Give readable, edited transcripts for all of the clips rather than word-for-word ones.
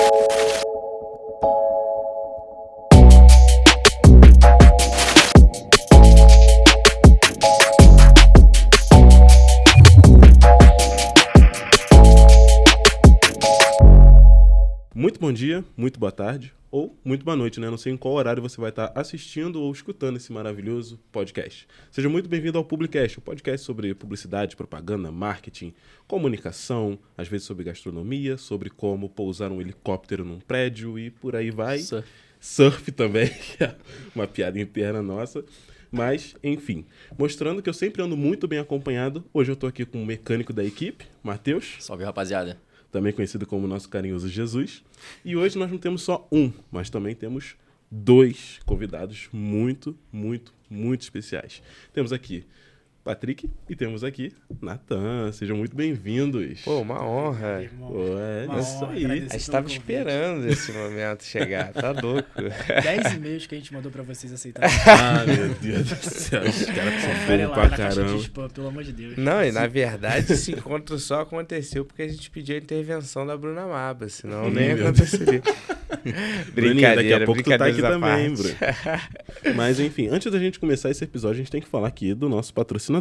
Muito bom dia, muito boa tarde ou muito boa noite, né? Não sei em qual horário você vai estar assistindo ou escutando esse maravilhoso podcast. Seja muito bem-vindo ao Publicast, um podcast sobre publicidade, propaganda, marketing, comunicação, às vezes sobre gastronomia, sobre como pousar um helicóptero num prédio e por aí vai. Surf também, que é uma piada interna nossa. Mas, enfim, mostrando que eu sempre ando muito bem acompanhado. Hoje eu tô aqui com o mecânico da equipe, Matheus. Salve, rapaziada. Também conhecido como nosso carinhoso Jesus. E hoje nós não temos só um, mas também temos dois convidados muito especiais. Temos aqui Patrick e temos aqui Natan. Sejam muito bem-vindos. Pô, uma honra. Isso aí. A gente estava esperando esse momento chegar, tá louco. 10 e-mails que a gente mandou pra vocês aceitarem. Ah, meu Deus do céu. Os caras são bons pra caramba. Spam, pelo amor de Deus. Não, e na verdade esse encontro só aconteceu porque a gente pediu a intervenção da Bruna Maba, senão nem aconteceria. Bruninho, daqui a pouco tu tá aqui também, parte. Bruno. Mas enfim, antes da gente começar esse episódio, a gente tem que falar aqui do nosso patrocinador,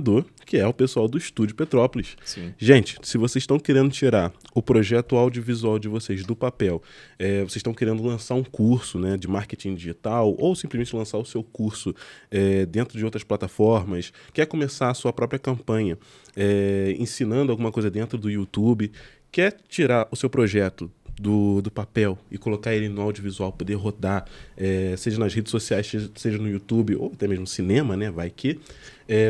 que é o pessoal do Estúdio Petrópolis. Sim. Gente, se vocês estão querendo tirar o projeto audiovisual de vocês do papel, vocês estão querendo lançar um curso, né, de marketing digital, ou simplesmente lançar o seu curso dentro de outras plataformas, quer começar a sua própria campanha, ensinando alguma coisa dentro do YouTube, quer tirar o seu projeto do papel e colocar ele no audiovisual, poder rodar, seja nas redes sociais, seja no YouTube, ou até mesmo cinema, né, vai que,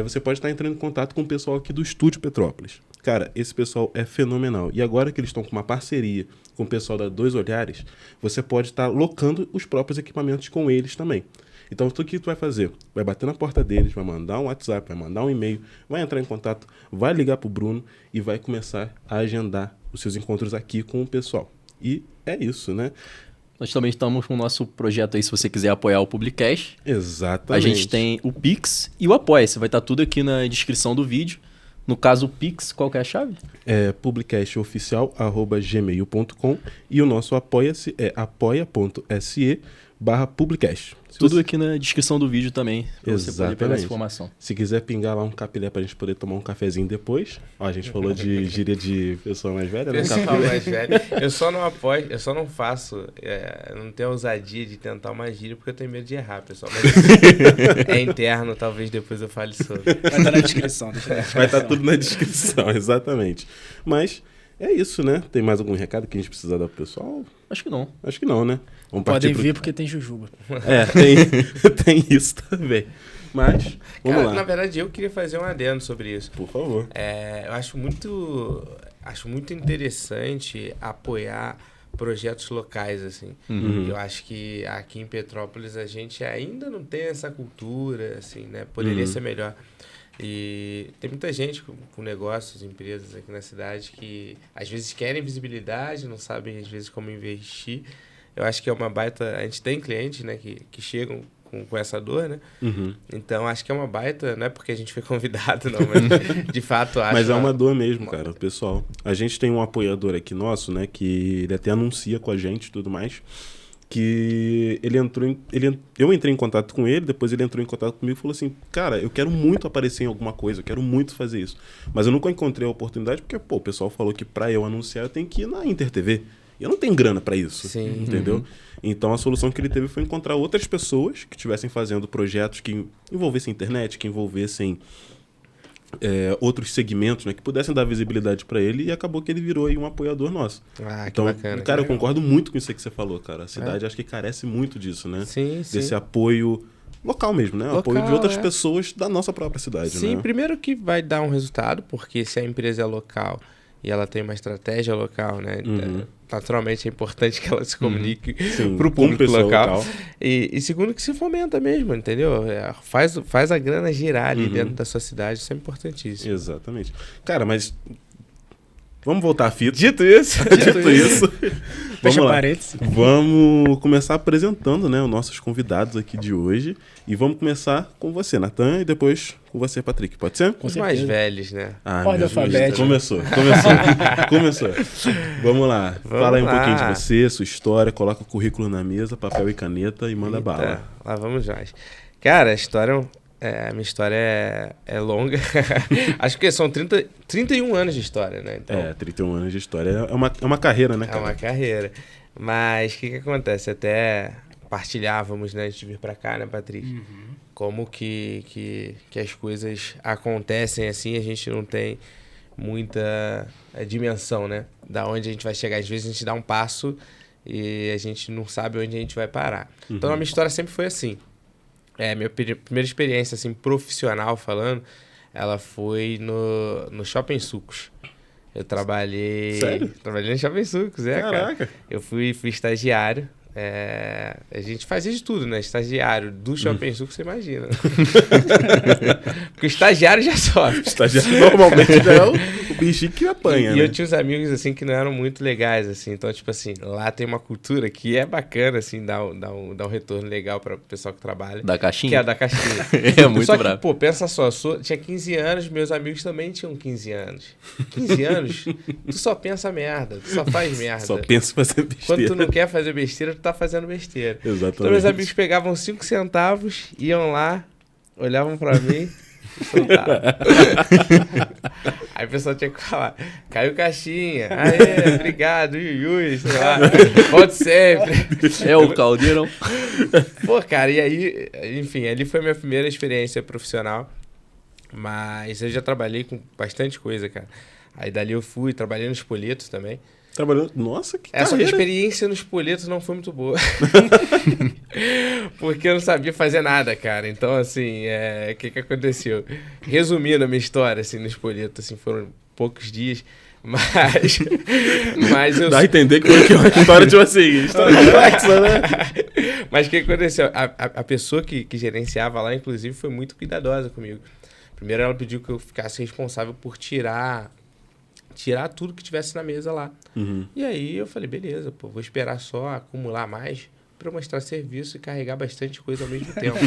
você pode estar entrando em contato com o pessoal aqui do Estúdio Petrópolis. Cara, esse pessoal é fenomenal. E agora que eles estão com uma parceria com o pessoal da Dois Olhares, você pode estar locando os próprios equipamentos com eles também. Então, tudo que tu vai fazer? Vai bater na porta deles, vai mandar um WhatsApp, vai mandar um e-mail, vai entrar em contato, vai ligar pro Bruno e vai começar a agendar os seus encontros aqui com o pessoal. E é isso, né? Nós também estamos com o nosso projeto aí, se você quiser apoiar o Publicast. Exatamente. A gente tem o Pix e o Apoia-se. Vai estar tudo aqui na descrição do vídeo. No caso, o Pix, qual que é a chave? É publicastoficial@gmail.com e o nosso Apoia-se é apoia.se/publicast. Tudo aqui na descrição do vídeo também, pra você poder pegar essa informação. Se quiser pingar lá um capilé pra gente poder tomar um cafezinho depois. Ó, a gente falou de gíria de pessoa mais velha, né? Pessoa mais velha. Eu só não apoio, eu só não faço, eu não tenho a ousadia de tentar uma gíria porque eu tenho medo de errar, pessoal. Mas é interno, talvez depois eu fale sobre. Vai estar na descrição. Vai estar tudo na descrição, exatamente. Mas é isso, né? Tem mais algum recado que a gente precisa dar pro pessoal? Acho que não. Acho que não, né? Vamos Podem vir porque tem jujuba. Tem isso também. Mas, vamos lá. Na verdade, eu queria fazer um adendo sobre isso. Por favor. Eu acho muito interessante apoiar projetos locais, assim. Uhum. Eu acho que aqui em Petrópolis a gente ainda não tem essa cultura, assim, né? Poderia ser melhor. E tem muita gente com negócios, empresas aqui na cidade que às vezes querem visibilidade, não sabem às vezes como investir. Eu acho que é uma baita... A gente tem clientes, né, que chegam com essa dor, né? Uhum. Então, acho que é uma baita... Não é porque a gente foi convidado, não, mas de fato acho... Mas é uma dor mesmo, cara, pessoal. A gente tem um apoiador aqui nosso, né, que ele até anuncia com a gente e tudo mais, que eu entrei em contato com ele, depois ele entrou em contato comigo e falou assim, cara, eu quero muito aparecer em alguma coisa, eu quero muito fazer isso. Mas eu nunca encontrei a oportunidade porque, o pessoal falou que pra eu anunciar eu tenho que ir na InterTV. E eu não tenho grana pra isso, Sim. entendeu? Uhum. Então a solução que ele teve foi encontrar outras pessoas que estivessem fazendo projetos que envolvessem internet, que envolvessem outros segmentos, né, que pudessem dar visibilidade pra ele, e acabou que ele virou aí um apoiador nosso. Ah, que então, bacana. cara, eu concordo muito com isso que você falou, cara. A cidade acho que carece muito disso, né? Sim, sim. Desse apoio local mesmo, né? Local, apoio de outras pessoas da nossa própria cidade, Sim, né? primeiro que vai dar um resultado, porque se a empresa é local e ela tem uma estratégia local, né? Uhum. Naturalmente é importante que ela se comunique Sim, para o público pessoal local. E segundo que se fomenta mesmo, entendeu? Faz a grana girar ali dentro da sua cidade, isso é importantíssimo. Exatamente. Cara, mas Vamos voltar à fita. Dito isso, Dito isso. Fecha Vamos lá. parênteses. Vamos começar apresentando, né, os nossos convidados aqui de hoje. E vamos começar com você, Natan, e depois com você, Patrick. Pode ser? Com os mais certeza. velhos, né? Ah, Ordem meu Deus. alfabética. Começou. Vamos lá. Vamos Fala aí um lá. pouquinho de você, sua história, coloca o currículo na mesa, papel e caneta e manda Eita, bala. lá vamos nós. Cara, a minha história é longa. Acho que são 31 anos de história, né? Então, 31 anos de história. É uma carreira, né, é cara? uma carreira. Mas o que acontece? Até partilhávamos, né, antes de vir pra cá, né, Patrícia? Como que as coisas acontecem assim, a gente não tem muita dimensão, né? Da onde a gente vai chegar. Às vezes a gente dá um passo e a gente não sabe onde a gente vai parar. Então a minha história sempre foi assim. Minha primeira experiência, assim, profissional falando, ela foi no Shopping Sucos. Eu trabalhei... Sério? Trabalhei no Shopping Sucos, cara. Caraca. Eu fui estagiário. A gente fazia de tudo, né? Estagiário do Shopping Sucos, você imagina. Porque o estagiário já sofre. Estagiário normalmente já é o bichinho que apanha, E né? eu tinha uns amigos, assim, que não eram muito legais, assim. Então, tipo assim, lá tem uma cultura que é bacana, assim, dá um retorno legal para o pessoal que trabalha. Da caixinha? Que é a da caixinha. É muito Só que, brabo. pô, pensa só, tinha 15 anos, meus amigos também tinham 15 anos. 15 anos, tu só pensa merda, tu só faz merda. Só pensa em fazer Quando besteira. tu não quer fazer besteira, tu tá fazendo besteira. Exatamente. Então meus amigos pegavam 5 centavos, iam lá, olhavam pra mim e soltavam. Aí o pessoal tinha que falar, caiu caixinha, aê, obrigado, Yui, sei lá, volte sempre. É o caldeirão. Pô, cara, e aí, enfim, ali foi a minha primeira experiência profissional, mas eu já trabalhei com bastante coisa, cara. Aí dali eu trabalhei nos Espoletos também. Trabalhando... Nossa, que Essa carreira. experiência nos Espoletos não foi muito boa. Porque eu não sabia fazer nada, cara. Então, assim, o que aconteceu? Resumindo a minha história, assim, no Espoleto, assim, foram poucos dias, mas eu... Dá a entender que foi uma história, tipo assim, história complexa, né? Mas o que aconteceu? A pessoa que gerenciava lá, inclusive, foi muito cuidadosa comigo. Primeiro, ela pediu que eu ficasse responsável por tirar tudo que tivesse na mesa lá. E aí eu falei, beleza, pô, vou esperar só acumular mais para eu mostrar serviço e carregar bastante coisa ao mesmo tempo.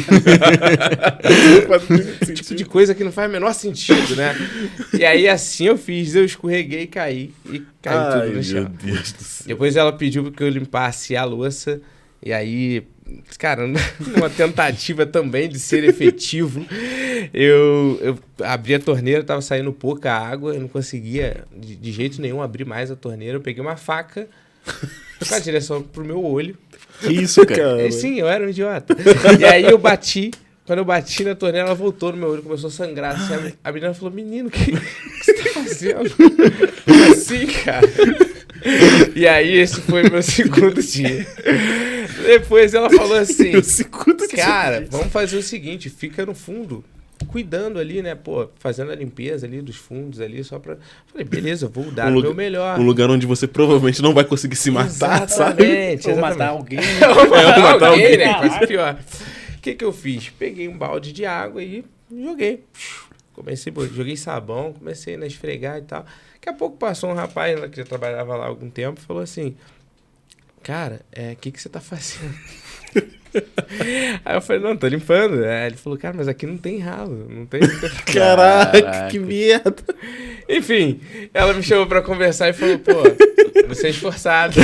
Tipo de coisa que não faz o menor sentido, né? E aí assim eu fiz, eu escorreguei e caí. E caiu tudo no chão. Meu Deus do céu. Depois ela pediu que eu limpasse a louça. E aí, cara, numa tentativa também de ser efetivo, eu abri a torneira, tava saindo pouca água, eu não conseguia de jeito nenhum abrir mais a torneira. Eu peguei uma faca com a direção pro meu olho. Que isso, cara? Sim, eu era um idiota. E aí eu bati. Quando eu bati na torneira, ela voltou no meu olho, começou a sangrar. Assim, a menina falou, menino, o que você tá fazendo? Como assim, cara? E aí, esse foi meu segundo dia. Depois ela falou assim, cara, vamos fazer o seguinte, fica no fundo, cuidando ali, né, pô, fazendo a limpeza ali dos fundos ali, só pra... Falei, beleza, vou dar o meu melhor. Um lugar onde você provavelmente não vai conseguir se matar, sabe? Exatamente. Ou matar alguém. Ou matar alguém, né? Caralho. Coisa pior. O que eu fiz? Peguei um balde de água e joguei. Joguei sabão, comecei a esfregar e tal. Daqui a pouco passou um rapaz que já trabalhava lá há algum tempo e falou assim, cara, o que você tá fazendo? Aí eu falei, não, tô limpando. Ele falou, cara, mas aqui não tem ralo, não tem... Caraca, que merda. Enfim, ela me chamou pra conversar e falou, pô, você é esforçado.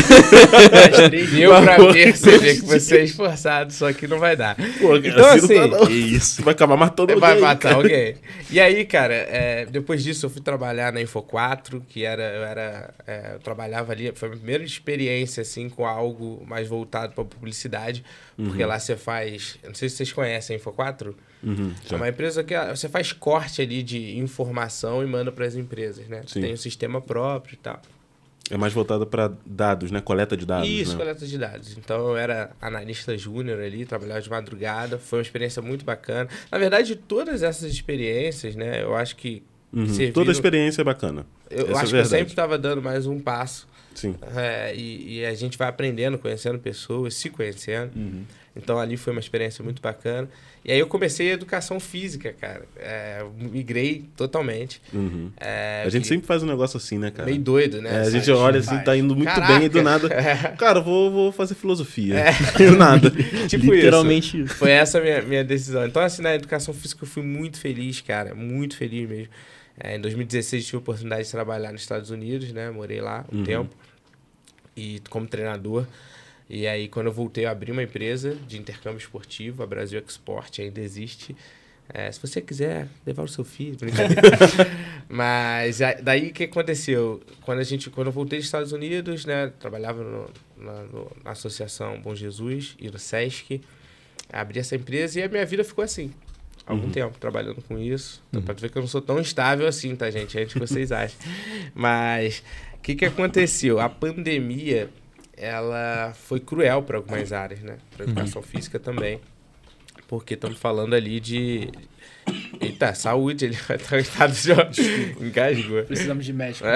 Deu pra perceber que você é esforçado, só que não vai dar. Pô, Então, assim, não tá, não. Que isso. Vai acabar matando alguém. vai matar cara. alguém. E aí, cara, depois disso eu fui trabalhar na Info 4, que eu trabalhava ali, foi a minha primeira experiência, assim, com algo mais voltado pra publicidade, porque lá você faz, eu não sei se vocês conhecem a Info 4, é uma empresa que você faz corte ali de informação e manda para as empresas, né? Sim. Tem um sistema próprio e tal. É mais voltado para dados, né? Coleta de dados, Isso, né? coleta de dados. Então eu era analista júnior ali, trabalhava de madrugada, foi uma experiência muito bacana. Na verdade, todas essas experiências, né? Eu acho que serviram... Toda a experiência é bacana. Eu Essa acho é que eu verdade. sempre estava dando mais um passo Sim. E a gente vai aprendendo, conhecendo pessoas, se conhecendo. Então, ali foi uma experiência muito bacana. E aí eu comecei a educação física, cara. Migrei totalmente. A gente sempre faz um negócio assim, né, cara? Meio doido, né? A gente olha assim, tá indo muito Caraca. bem e do nada... Cara, vou fazer filosofia. Do nada. Tipo Literalmente isso. Foi essa a minha decisão. Então, assim, na educação física eu fui muito feliz, cara. Muito feliz mesmo. Em 2016 tive a oportunidade de trabalhar nos Estados Unidos, né? Morei lá um tempo. E como treinador. E aí, quando eu voltei, eu abri uma empresa de intercâmbio esportivo, a Brasil Export, ainda existe. Se você quiser levar o seu filho, brincadeira. Mas daí o que aconteceu? Quando eu voltei dos Estados Unidos, né, trabalhava na Associação Bom Jesus e no Sesc, abri essa empresa e a minha vida ficou assim. Algum tempo trabalhando com isso. Então, pra ver que eu não sou tão estável assim, tá, gente? Antes que vocês achem. Mas o que aconteceu? A pandemia, ela foi cruel para algumas áreas, né? Para educação física também. Porque estamos falando ali de... Eita, saúde, ele vai estar em estado de... Engasgou. Precisamos de médico.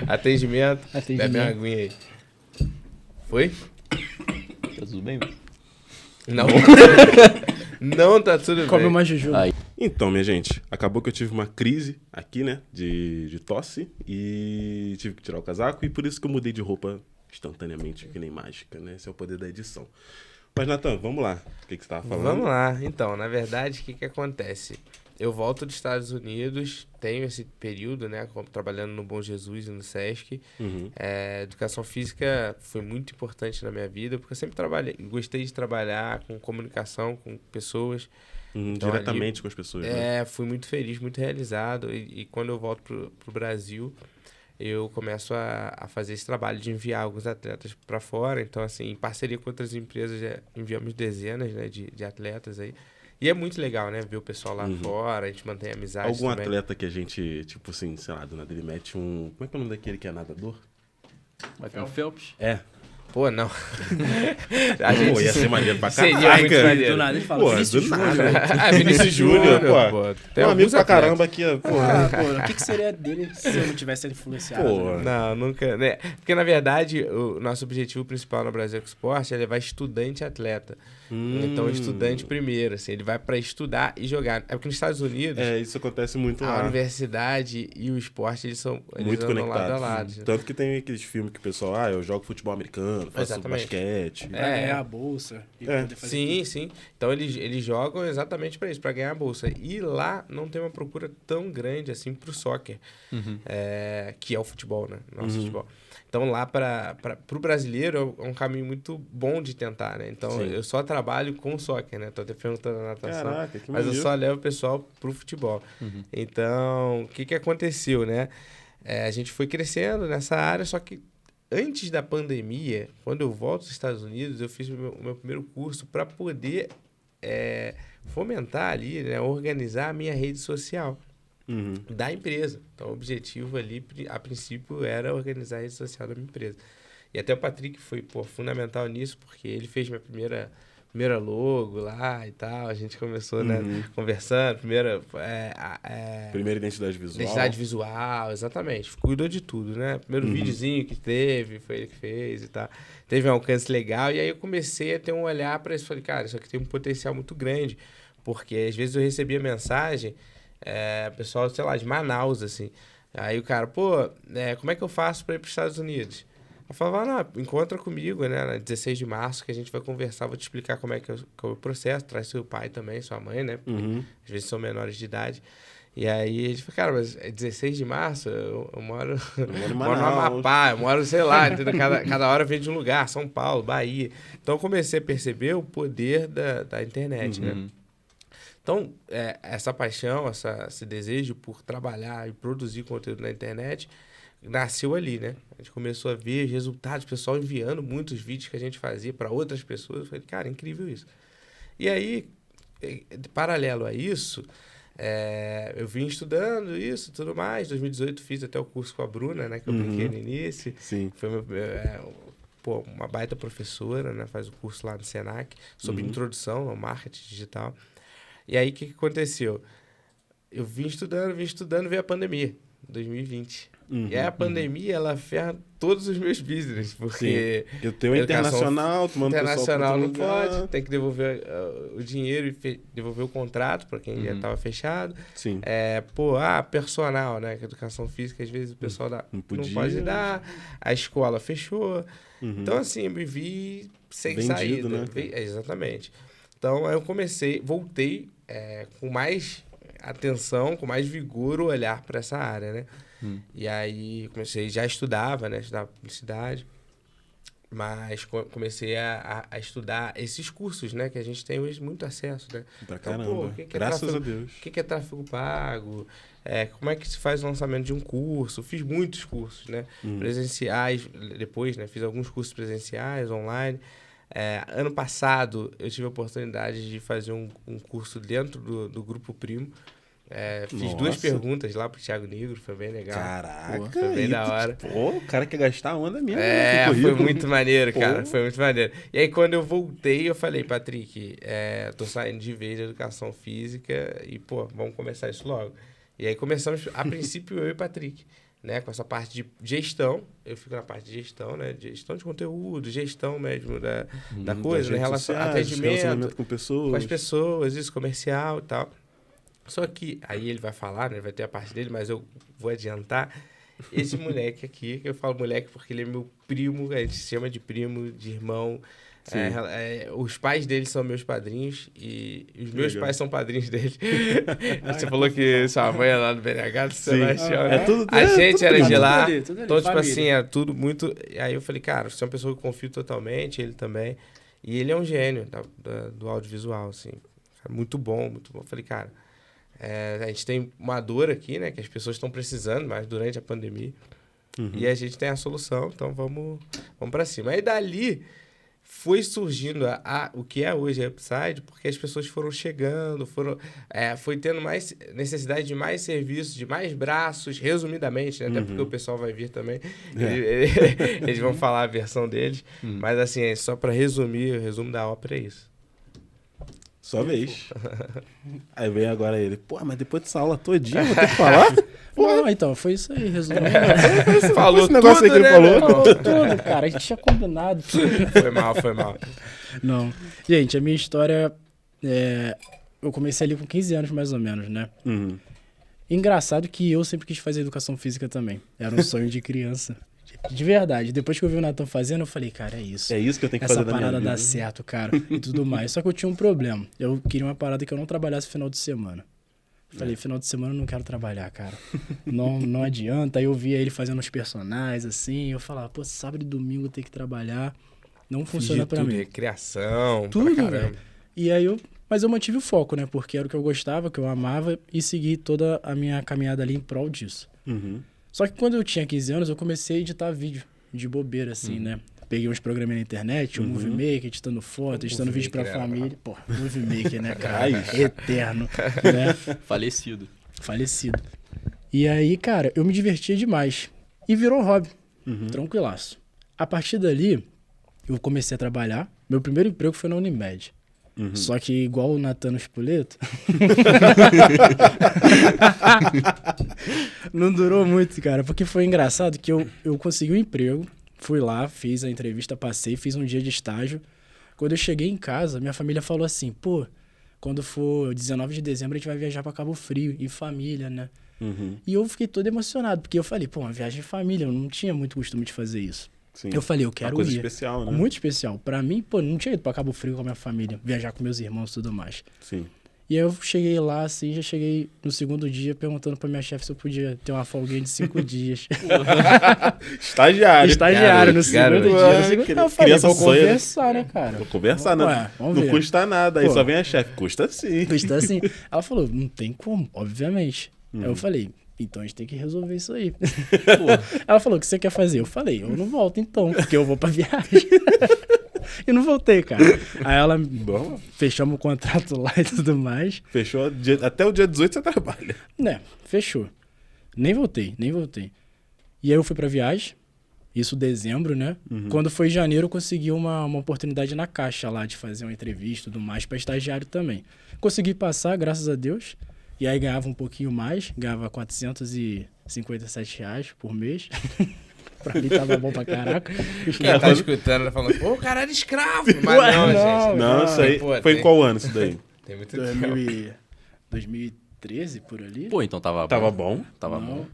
Atendimento. Bebe uma aguinha aí. Foi? Tá tudo bem? Não. Não tá tudo bem. Come uma jujuba. Então, minha gente, acabou que eu tive uma crise aqui, né, de tosse e tive que tirar o casaco e por isso que eu mudei de roupa instantaneamente, que nem mágica, né? Esse é o poder da edição. Mas, Natan, vamos lá. O que você estava falando? Vamos lá. Então, na verdade, o que acontece? Eu volto dos Estados Unidos, tenho esse período, né, trabalhando no Bom Jesus e no Sesc. Educação física foi muito importante na minha vida, porque eu sempre gostei de trabalhar com comunicação, com pessoas. Então, diretamente com as pessoas, né? Fui muito feliz, muito realizado. E quando eu volto pro Brasil, eu começo a fazer esse trabalho de enviar alguns atletas para fora. Então, assim, em parceria com outras empresas, já enviamos dezenas, né, de atletas aí. E é muito legal, né? Ver o pessoal lá fora, a gente mantém amizade. Algum também. atleta que a gente, tipo assim, sei lá, do nada ele mete um... Como é que é o nome daquele que é nadador? Michael Phelps? É. Pô, não. Pô, ia ser maneiro pra caralho. Seria muito maneiro. Do nada ele fala, Pô, Vinícius do Júnior. nada. Vinícius Júnior, pô. Tem um amigo pra caramba aqui, ó. Pô, Pô, o que seria dele se eu não tivesse influenciado? Pô. Né? Não, nunca. Né? Porque, na verdade, o nosso objetivo principal no Brasil Export é levar estudante e atleta. Então, o estudante primeiro, assim, ele vai para estudar e jogar. É porque nos Estados Unidos, isso acontece muito a lá. universidade e o esporte, eles Muito andam lado a conectados. lado. Tanto que tem aqueles filmes que o pessoal, eu jogo futebol americano, faço Exatamente. basquete. Pra ganhar a bolsa e poder fazer Sim, sim. Então, eles jogam exatamente para isso, para ganhar a bolsa. E lá não tem uma procura tão grande assim pro soccer, que é o futebol, né? Nosso futebol. Então, lá para o brasileiro é um caminho muito bom de tentar, né? Então, eu só trabalho com soccer, né? Tô até perguntando na natação. Caraca, que mas eu maneiro. só levo o pessoal pro futebol. Então, o que aconteceu, né? A gente foi crescendo nessa área, só que antes da pandemia, quando eu volto dos Estados Unidos, eu fiz o meu primeiro curso para poder fomentar ali, né? Organizar a minha rede social. Da empresa. Então, o objetivo ali, a princípio, era organizar a rede social da minha empresa. E até o Patrick foi fundamental nisso, porque ele fez minha primeira logo lá e tal. A gente começou, né, conversando. Primeira identidade visual. Identidade visual, exatamente. Cuidou de tudo, né? Primeiro videozinho que teve, foi ele que fez e tal. Teve um alcance legal. E aí eu comecei a ter um olhar para isso. Falei, cara, isso aqui tem um potencial muito grande. Porque às vezes eu recebia mensagem... pessoal, sei lá, de Manaus, assim. Aí o cara, pô, como é que eu faço para ir para os Estados Unidos? Eu falava, encontra comigo, né, na 16 de março, que a gente vai conversar, vou te explicar como é que é o processo, traz seu pai também, sua mãe, né, às vezes são menores de idade. E aí ele falou, cara, mas é 16 de março, eu moro no Amapá, eu moro, sei lá, entendeu? Cada hora vem de um lugar, São Paulo, Bahia. Então eu comecei a perceber o poder da internet, né? Então, essa paixão, esse desejo por trabalhar e produzir conteúdo na internet nasceu ali, né? A gente começou a ver os resultados, o pessoal enviando muitos vídeos que a gente fazia para outras pessoas. Eu falei, cara, incrível isso. E aí, paralelo a isso, eu vim estudando isso e tudo mais. Em 2018 fiz até o curso com a Bruna, né? Que eu brinquei no início. Sim. Foi uma baita professora, né? Faz o curso lá no Senac sobre introdução ao marketing digital. E aí, o que aconteceu? Eu vim estudando, veio a pandemia, 2020. E aí a pandemia, ela ferra todos os meus business, porque... Sim. O teu é internacional, tu manda o pessoal pra internacional outro não lugar. pode, tem que devolver o dinheiro e devolver o contrato para quem já estava fechado. Sim. Personal, né? Que educação física, às vezes o pessoal não podia. pode dar, a escola fechou. Então, assim, eu me vi sem Vendido, saída. né? Exatamente. Então, aí eu voltei com mais atenção, com mais vigor, o olhar para essa área, né? E aí já estudava, né? Estudava publicidade, mas comecei a estudar esses cursos, né? Que a gente tem hoje muito acesso, né? Pra caramba. Então, Graças a Deus. O que é tráfego pago? Como é que se faz o lançamento de um curso? Fiz muitos cursos, né? Presenciais, depois, né? Fiz alguns cursos presenciais, online. Ano passado, eu tive a oportunidade de fazer um curso dentro do Grupo Primo. Fiz 2 perguntas lá pro Thiago Negro, foi bem legal. Caraca, foi bem da hora. Pô, o cara quer gastar onda mesmo. Foi muito maneiro, cara. Foi muito maneiro. E aí, quando eu voltei, eu falei, Patrick, tô saindo de vez da educação física e, vamos começar isso logo. E aí começamos, a princípio, eu e o Patrick, né? Com essa parte de gestão. Eu fico na parte de gestão, né? Gestão de conteúdo, gestão mesmo da coisa, né? Relacionamento com pessoas. Com as pessoas, isso, comercial e tal. Só que, aí ele vai falar, né? Vai ter a parte dele, mas eu vou adiantar. Esse moleque aqui, que eu falo moleque porque ele é meu primo, a gente se chama de primo, de irmão. Os pais dele são meus padrinhos e os meus pais são padrinhos dele. Você falou que sua mãe é lá do BNH, do Sebastião. A gente era de lá. Tudo ali, Então, tipo família. assim, era tudo muito... Aí eu falei, cara, você é uma pessoa que eu confio totalmente, ele também. E ele é um gênio do audiovisual, assim. Muito bom, muito bom. Eu falei, cara... a gente tem uma dor aqui, né? Que as pessoas estão precisando, mas durante a pandemia. E a gente tem a solução, então vamos para cima. Aí dali foi surgindo o que é hoje a Upside, porque as pessoas foram chegando, foi tendo mais necessidade de mais serviços, de mais braços, resumidamente, né? Até porque o pessoal vai vir também. Eles vão falar a versão deles. Mas assim, só para resumir, o resumo da ópera é isso. Sua vez. Aí vem agora ele. Mas depois dessa aula todinha, vou ter que falar? Não, então, foi isso aí, resumindo. Falou esse negócio tudo, aí que ele né, falou. Falou tudo, cara. A gente tinha combinado. Foi mal. Não. Gente, a minha história... eu comecei ali com 15 anos, mais ou menos, né? Engraçado que eu sempre quis fazer educação física também. Era um sonho de criança. De verdade. Depois que eu vi o Natan fazendo, eu falei, cara, é isso. É isso que eu tenho que fazer na minha vida. Essa parada dá certo, cara. E tudo mais. Só que eu tinha um problema. Eu queria uma parada que eu não trabalhasse final de semana. Falei, final de semana eu não quero trabalhar, cara. Não adianta. Aí eu via ele fazendo os personagens, assim. Eu falava, sábado e domingo eu tenho que trabalhar. Não funciona pra mim. Recreação, Tudo, pra caramba. velho. E aí mas eu mantive o foco, né? Porque era o que eu gostava, que eu amava. E segui toda a minha caminhada ali em prol disso. Só que quando eu tinha 15 anos, eu comecei a editar vídeo de bobeira, assim, né? Peguei uns programas na internet, o Movie Maker, editando foto, editando vídeo pra família. Movie Maker, né, cara? Eterno, né? Falecido. E aí, cara, eu me divertia demais. E virou hobby. Tranquilaço. A partir dali, eu comecei a trabalhar. Meu primeiro emprego foi na Unimed. Só que igual o Natano Spoleto, não durou muito, cara, porque foi engraçado que eu consegui um emprego, fui lá, fiz a entrevista, passei, fiz um dia de estágio. Quando eu cheguei em casa, minha família falou assim, quando for 19 de dezembro a gente vai viajar pra Cabo Frio, em família, né? E eu fiquei todo emocionado, porque eu falei, uma viagem em família, eu não tinha muito costume de fazer isso. Sim. Eu falei, eu quero ir. Uma coisa especial, né? Muito especial. Pra mim, não tinha ido pra Cabo Frio com a minha família, viajar com meus irmãos e tudo mais. Sim. E aí eu cheguei lá, assim, já cheguei no segundo dia perguntando pra minha chefe se eu podia ter uma folguinha de 5 dias. Estagiário. No segundo dia. Eu falei, criança vou sonha, conversar, né, cara? Vou conversar, né? Vamos ver. Não custa nada. Aí só vem a chefe. Custa sim. Custa assim. Ela falou, não tem como, obviamente. Aí eu falei, então a gente tem que resolver isso aí. Ela falou, o que você quer fazer? Eu falei, eu não volto então, porque eu vou pra viagem. E não voltei, cara. Aí ela, fechamos o contrato lá e tudo mais. Fechou, até o dia 18 você trabalha. Né, fechou. Nem voltei. E aí eu fui pra viagem, isso dezembro, né? Quando foi janeiro eu consegui uma oportunidade na Caixa lá de fazer uma entrevista e tudo mais pra estagiário também. Consegui passar, graças a Deus. E aí ganhava um pouquinho mais, ganhava R$457 por mês. Pra mim tava bom pra caraca. Quem tá escutando tá falando, pô, o cara era escravo. Mas Ué, não, não, gente. Não, isso aí. Pô, Foi em qual ano isso daí? Tem muito tempo. 2013, por ali. Pô, então tava bom. Tava bom? Tava Não, bom.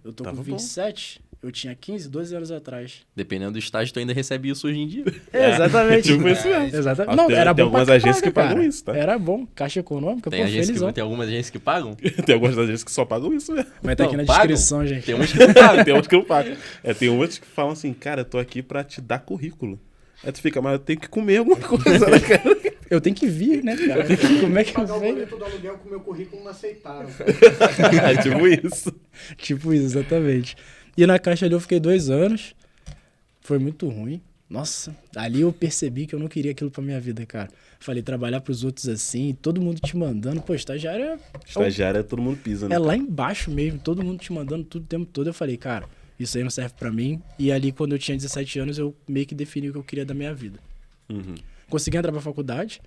eu tô Tava com bom. 27. Eu tinha 15, 12 anos atrás. Dependendo do estágio, tu ainda recebe isso hoje em dia. Exatamente. Tipo isso mesmo. Exatamente. Não, Tem- era tem bom pra algumas agências que caralho, pagam cara. isso, tá? Era bom. Caixa econômica, Tem, pô, agência felizão. tem algumas agências que pagam. Tem algumas agências que só pagam isso mesmo. Vai estar aqui Não, na pagam? descrição, gente. Tem umas que não pagam. Tem umas que não pagam. Tem umas que falam assim, cara, eu tô aqui pra te dar currículo. Aí tu fica, mas eu tenho que comer alguma coisa, né, cara? Eu tenho que vir, né, cara? Como é que eu Pagar o venho? boleto do aluguel com o meu currículo não aceitaram. É tipo isso. Tipo isso, exatamente. E na caixa ali eu fiquei 2 anos. Foi muito ruim. Nossa, ali eu percebi que eu não queria aquilo pra minha vida, cara. Falei, trabalhar pros outros assim, todo mundo te mandando. Pô, estagiário Estagiário todo mundo pisa, né? é lá embaixo mesmo, todo mundo te mandando tudo o tempo todo. Eu falei, cara, isso aí não serve pra mim. E ali, quando eu tinha 17 anos, eu meio que defini o que eu queria da minha vida. Uhum. Consegui entrar pra faculdade.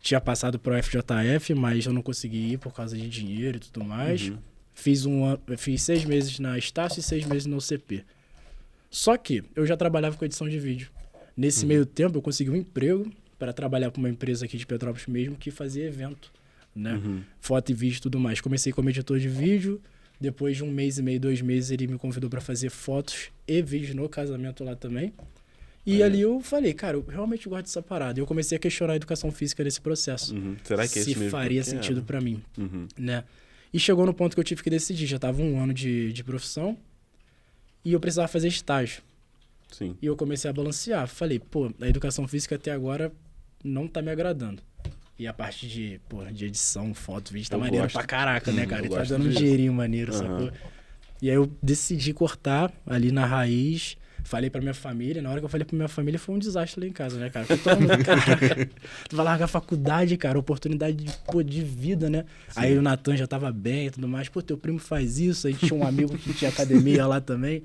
Tinha passado pro FJF, mas eu não consegui ir por causa de dinheiro e tudo mais. Uhum. Fiz 6 meses na Estácio e 6 meses na UCP. Só que eu já trabalhava com edição de vídeo. Nesse meio tempo, eu consegui um emprego para trabalhar para uma empresa aqui de Petrópolis mesmo que fazia evento, né? Foto e vídeo e tudo mais. Comecei como editor de vídeo. Depois de 1 mês e meio, 2 meses, ele me convidou para fazer fotos e vídeos no casamento lá também. E ali eu falei, cara, eu realmente gosto dessa parada. E eu comecei a questionar a educação física nesse processo. Uhum. Será que é Se esse mesmo faria que eu quero? sentido para mim, Uhum. né? E chegou no ponto que eu tive que decidir. Já tava 1 ano de profissão e eu precisava fazer estágio. Sim. E eu comecei a balancear. Falei, pô, a educação física até agora não tá me agradando. E a parte de edição, foto, vídeo, tá Eu maneiro gosto. pra caraca, né, cara? eu E tá gosto dando um disso. dinheirinho maneiro, Aham. sacou? E aí eu decidi cortar ali na raiz. Falei pra minha família. Na hora que eu falei pra minha família, foi um desastre lá em casa, né, cara? Porque todo mundo, cara, tu vai largar a faculdade, cara, oportunidade de vida, né? Aí o Natan já tava bem e tudo mais. Pô, teu primo faz isso. Aí tinha um amigo que tinha academia lá também.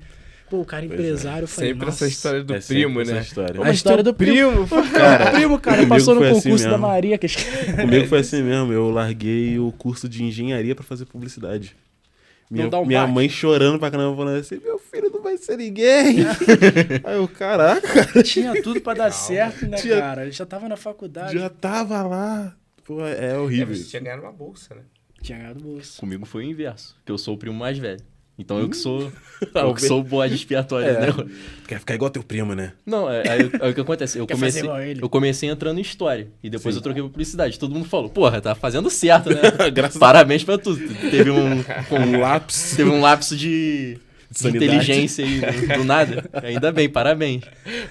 Pô, o cara empresário. Eu falei, Sempre nossa. essa história do É sempre primo, essa né? história. A história do primo. Cara, Primo, cara, comigo passou no foi assim concurso da mesmo. Maria. Que... Comigo foi assim mesmo, eu larguei o curso de engenharia pra fazer publicidade. Minha, dá um minha baque? mãe chorando pra caramba, falando assim, meu filho não vai ser ninguém. Aí eu, caraca, Tinha tudo pra dar certo, né, Tinha- cara? Ele já tava na faculdade. já tava lá. Pô, é É, horrível você isso. tinha ganhado uma bolsa, né? Tinha ganhado bolsa. Comigo foi o inverso, que eu sou o primo mais velho. Então eu que sou Ah, eu que sou o bode expiatório, né? Quer ficar igual teu primo, né? Não, aí o que acontece? Quer fazer igual ele? Eu comecei entrando em história. E depois eu troquei pra publicidade. Todo mundo falou, porra, tá fazendo certo, né? Graças Parabéns pra tudo. Teve Um lápis. teve um lapso de Sanidade. inteligência aí do nada. Ainda bem, parabéns.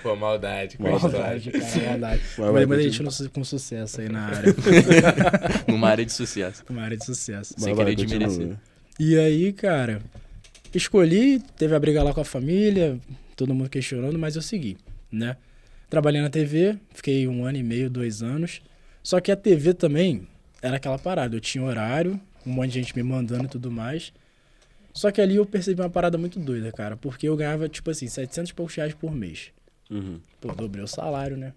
Pô, maldade com a história. Maldade, cara, maldade. vai, Mas a continua. gente com sucesso aí na área. Numa área de sucesso. Uma área de sucesso. Sem Vai, querer continua. desmerecer. E aí, cara, escolhi, teve a briga lá com a família, todo mundo questionando, mas eu segui, né? Trabalhei na TV, fiquei 1 ano e meio, 2 anos. Só que a TV também era aquela parada, eu tinha horário, um monte de gente me mandando e tudo mais. Só que ali eu percebi uma parada muito doida, cara, porque eu ganhava, tipo assim, 700 e poucos reais por mês. Uhum. Pô, dobrei o salário, né?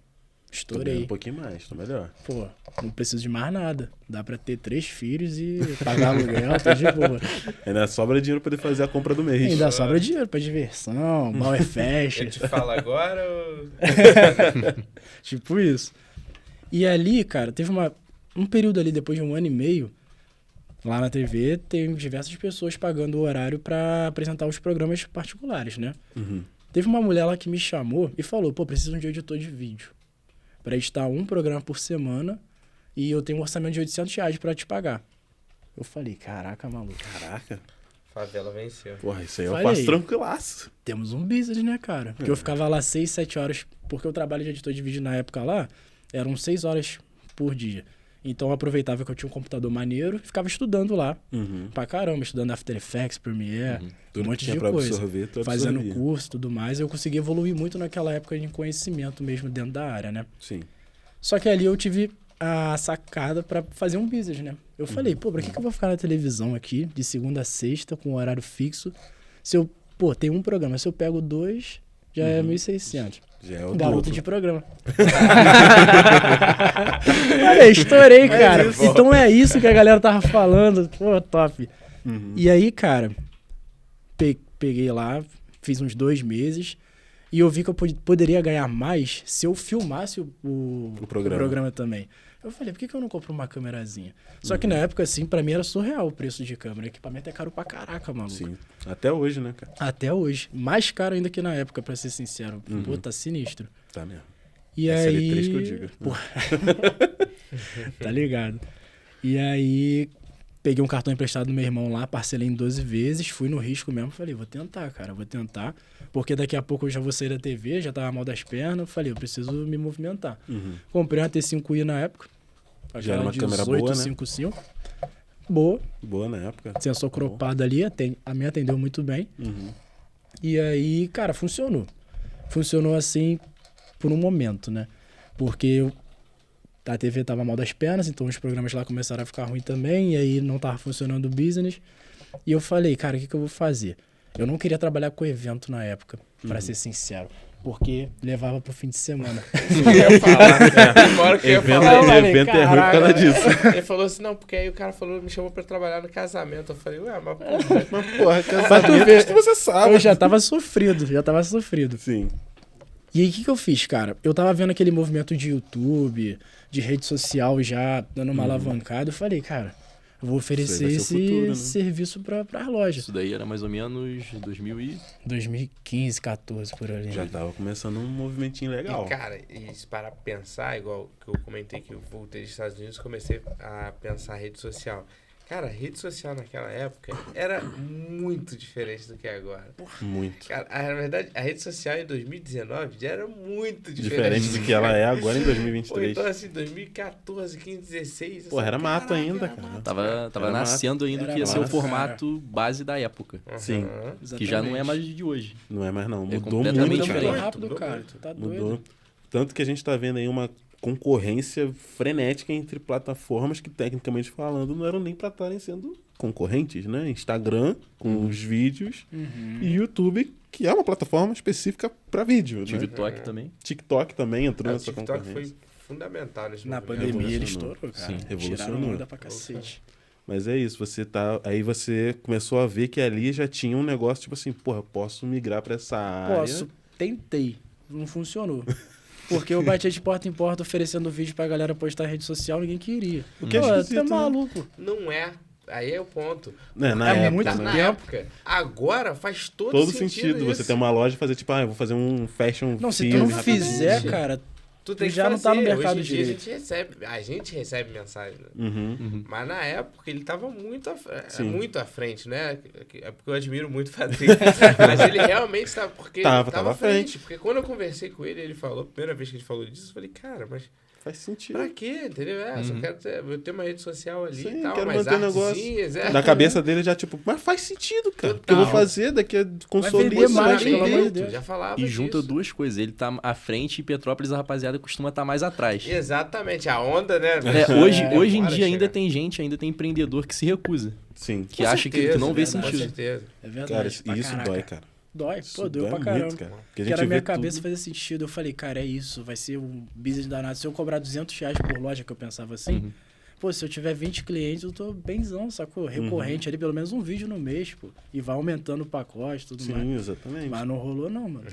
Tô ganhando Estourei. um pouquinho mais, tô melhor. Pô, não preciso de mais nada. Dá pra ter 3 filhos e pagar aluguel, tô de boa. Ainda sobra dinheiro pra poder fazer a compra do mês. Ainda sobra dinheiro pra diversão, mal é festa. Eu te falo agora ou... Tipo isso. E ali, cara, teve um período ali, depois de 1 ano e meio, lá na TV, tem diversas pessoas pagando o horário pra apresentar os programas particulares, né? Uhum. Teve uma mulher lá que me chamou e falou, pô, preciso de um editor de vídeo pra editar um programa por semana e eu tenho um orçamento de 800 reais pra te pagar. Eu falei, caraca, maluco, Caraca. Favela venceu. Porra, isso aí eu Falei. faço tranquilaço. temos um business, né, cara? Porque eu ficava lá 6, 7 horas, porque o trabalho de editor de vídeo na época lá eram 6 horas por dia. Então eu aproveitava que eu tinha um computador maneiro e ficava estudando lá Uhum. pra caramba, estudando After Effects, Premiere, Tudo um monte que tinha de pra coisa. absorver, tu Fazendo absorvia. curso e tudo mais, eu consegui evoluir muito naquela época de conhecimento mesmo dentro da área, né? Sim. Só que ali eu tive a sacada pra fazer um business, né? Eu falei, pô, pra que eu vou ficar na televisão aqui de segunda a sexta com horário fixo? Se eu, pô, tem um programa, se eu pego 2, já é 1.600. Já é o Garoto dobro. de programa. Olha, estourei, cara. Então é isso que a galera tava falando. Pô, top. E aí, cara, peguei lá, fiz uns 2 meses e eu vi que eu poderia ganhar mais se eu filmasse o programa também. Eu falei, por que eu não compro uma câmerazinha? Só que na época, assim, pra mim era surreal o preço de câmera. O equipamento é caro pra caraca, maluco. Sim. Até hoje, né, cara? Até hoje. Mais caro ainda que na época, pra ser sincero. Pô, tá sinistro. Tá mesmo. E SL3 aí... que eu digo. Pô. Tá ligado? E aí, peguei um cartão emprestado do meu irmão lá, parcelei em 12 vezes, fui no risco mesmo. Falei, vou tentar, cara, vou tentar. Porque daqui a pouco eu já vou sair da TV, já tava mal das pernas. Falei, eu preciso me movimentar. Comprei uma T5i na época. Já era uma câmera 18, boa, né? 55. Boa. Boa na época. Sensor cropado ali, a minha atendeu muito bem. E aí, cara, funcionou. Funcionou assim por um momento, né? Porque a TV tava mal das pernas, então os programas lá começaram a ficar ruim também, e aí não tava funcionando o business. E eu falei, cara, o que eu vou fazer? Eu não queria trabalhar com evento na época, pra ser sincero. Porque levava pro fim de semana. Eu ia falar. Uma hora que eu ia falar. Evento é ruim por causa disso. Ele falou assim, não, porque aí o cara falou, me chamou pra trabalhar no casamento. Eu falei, ué, mas porra. Mas, porra, Pra tu casamento, ver, acho que você sabe. eu já tava sofrido. Sim. E aí, o que eu fiz, cara? Eu tava vendo aquele movimento de YouTube, de rede social já dando uma alavancada. Eu falei, cara, eu vou oferecer Isso aí vai ser o futuro, né? serviço pras lojas. Isso daí era mais ou menos 2015, 14, por ali. Já tava começando um movimentinho legal. E, cara, e se parar pra pensar, igual que eu comentei que eu voltei dos Estados Unidos, comecei a pensar rede social. Cara, a rede social naquela época era muito diferente do que é agora. Muito. Cara, na verdade, a rede social em 2019 já era muito Diferente do que ela é agora em Pô, 2023. então assim, 2014, 15, 16... Porra, era mato caraca, ainda, era cara. mato. Tava Era nascendo ainda o que ia ser o massa. formato base da época. Sim. Aham. Que já não é mais de hoje. Não é mais não. Mudou completamente muito, diferente. cara. Mudou rápido, Mudou cara. muito. Tá Mudou. doido. Tanto que a gente tá vendo aí uma concorrência frenética entre plataformas que, tecnicamente falando, não eram nem pra estarem sendo concorrentes, né? Instagram, com os vídeos, e YouTube, que é uma plataforma específica pra vídeo, né? TikTok também. TikTok também entrou O nessa TikTok concorrência. foi fundamental nesse Na movimento. pandemia ele Revolucionou. estourou, cara. Sim, revolucionou. Tiraram onda pra cacete. Mas é isso, aí você começou a ver que ali já tinha um negócio, tipo assim, porra, eu posso migrar pra essa área. Posso. Tentei. Não funcionou. Porque eu batia de porta em porta oferecendo vídeo pra galera postar em rede social, ninguém queria. O que é Pô, esquisito, tá né? maluco. Não é. Aí é o ponto. Né, na É época, muito né? Na tempo. época. Agora faz todo sentido. Você isso. ter uma loja e fazer, tipo, eu vou fazer um fashion Não, se tu film não rapidinho. fizer, cara, Tu tem que já não tá no fazer. mercado Hoje em dia direito. a gente recebe mensagem. Né? Uhum. Mas na época ele tava muito Sim. muito à frente, né? É porque eu admiro muito o Patrick. Mas ele realmente estava. Porque Tava à frente. Porque quando eu conversei com ele, ele falou, a primeira vez que ele falou disso, eu falei, cara, mas Faz sentido. pra quê? Entendeu? Só quero ter uma rede social ali Sim, e tal, quero mas manter o negócio. artezinhas, Na cabeça dele já, tipo, mas faz sentido, cara. Porque eu vou fazer daqui a consolida. vender mais, isso aí. pelo amor de Deus. Já falava E junta disso. duas coisas. Ele tá à frente e Petrópolis, a rapaziada costuma estar mais atrás. Exatamente, a onda, né? Hoje em Bora dia ainda chegar. tem gente, ainda tem empreendedor que se recusa. Sim. Que Com acha que certeza, não vê verdade, sentido. Com certeza. é verdade. Cara, pra isso caraca. dói, cara. Dói, Isso pô, doeu dói pra muito, caramba. cara. Porque a Que gente na minha vê cabeça tudo. fazia sentido. Eu falei, cara, é isso, vai ser um business danado. Se eu cobrar R$200 por loja, que eu pensava assim, pô, se eu tiver 20 clientes, eu tô benzão, sacou? Recorrente ali, pelo menos um vídeo no mês, pô. E vai aumentando o pacote e tudo mais. Sim, exatamente. Mas não rolou não, mano.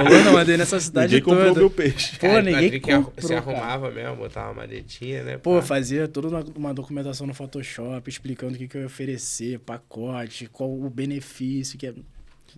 rolou não, andei nessa cidade Ninguém comprou toda. meu peixe. Pô, Cara, ninguém Patrick comprou, se cara. arrumava mesmo, botava uma maletinha, né? Pô, pá. fazia toda uma documentação no Photoshop, explicando o que eu ia oferecer, pacote, qual o benefício, que é...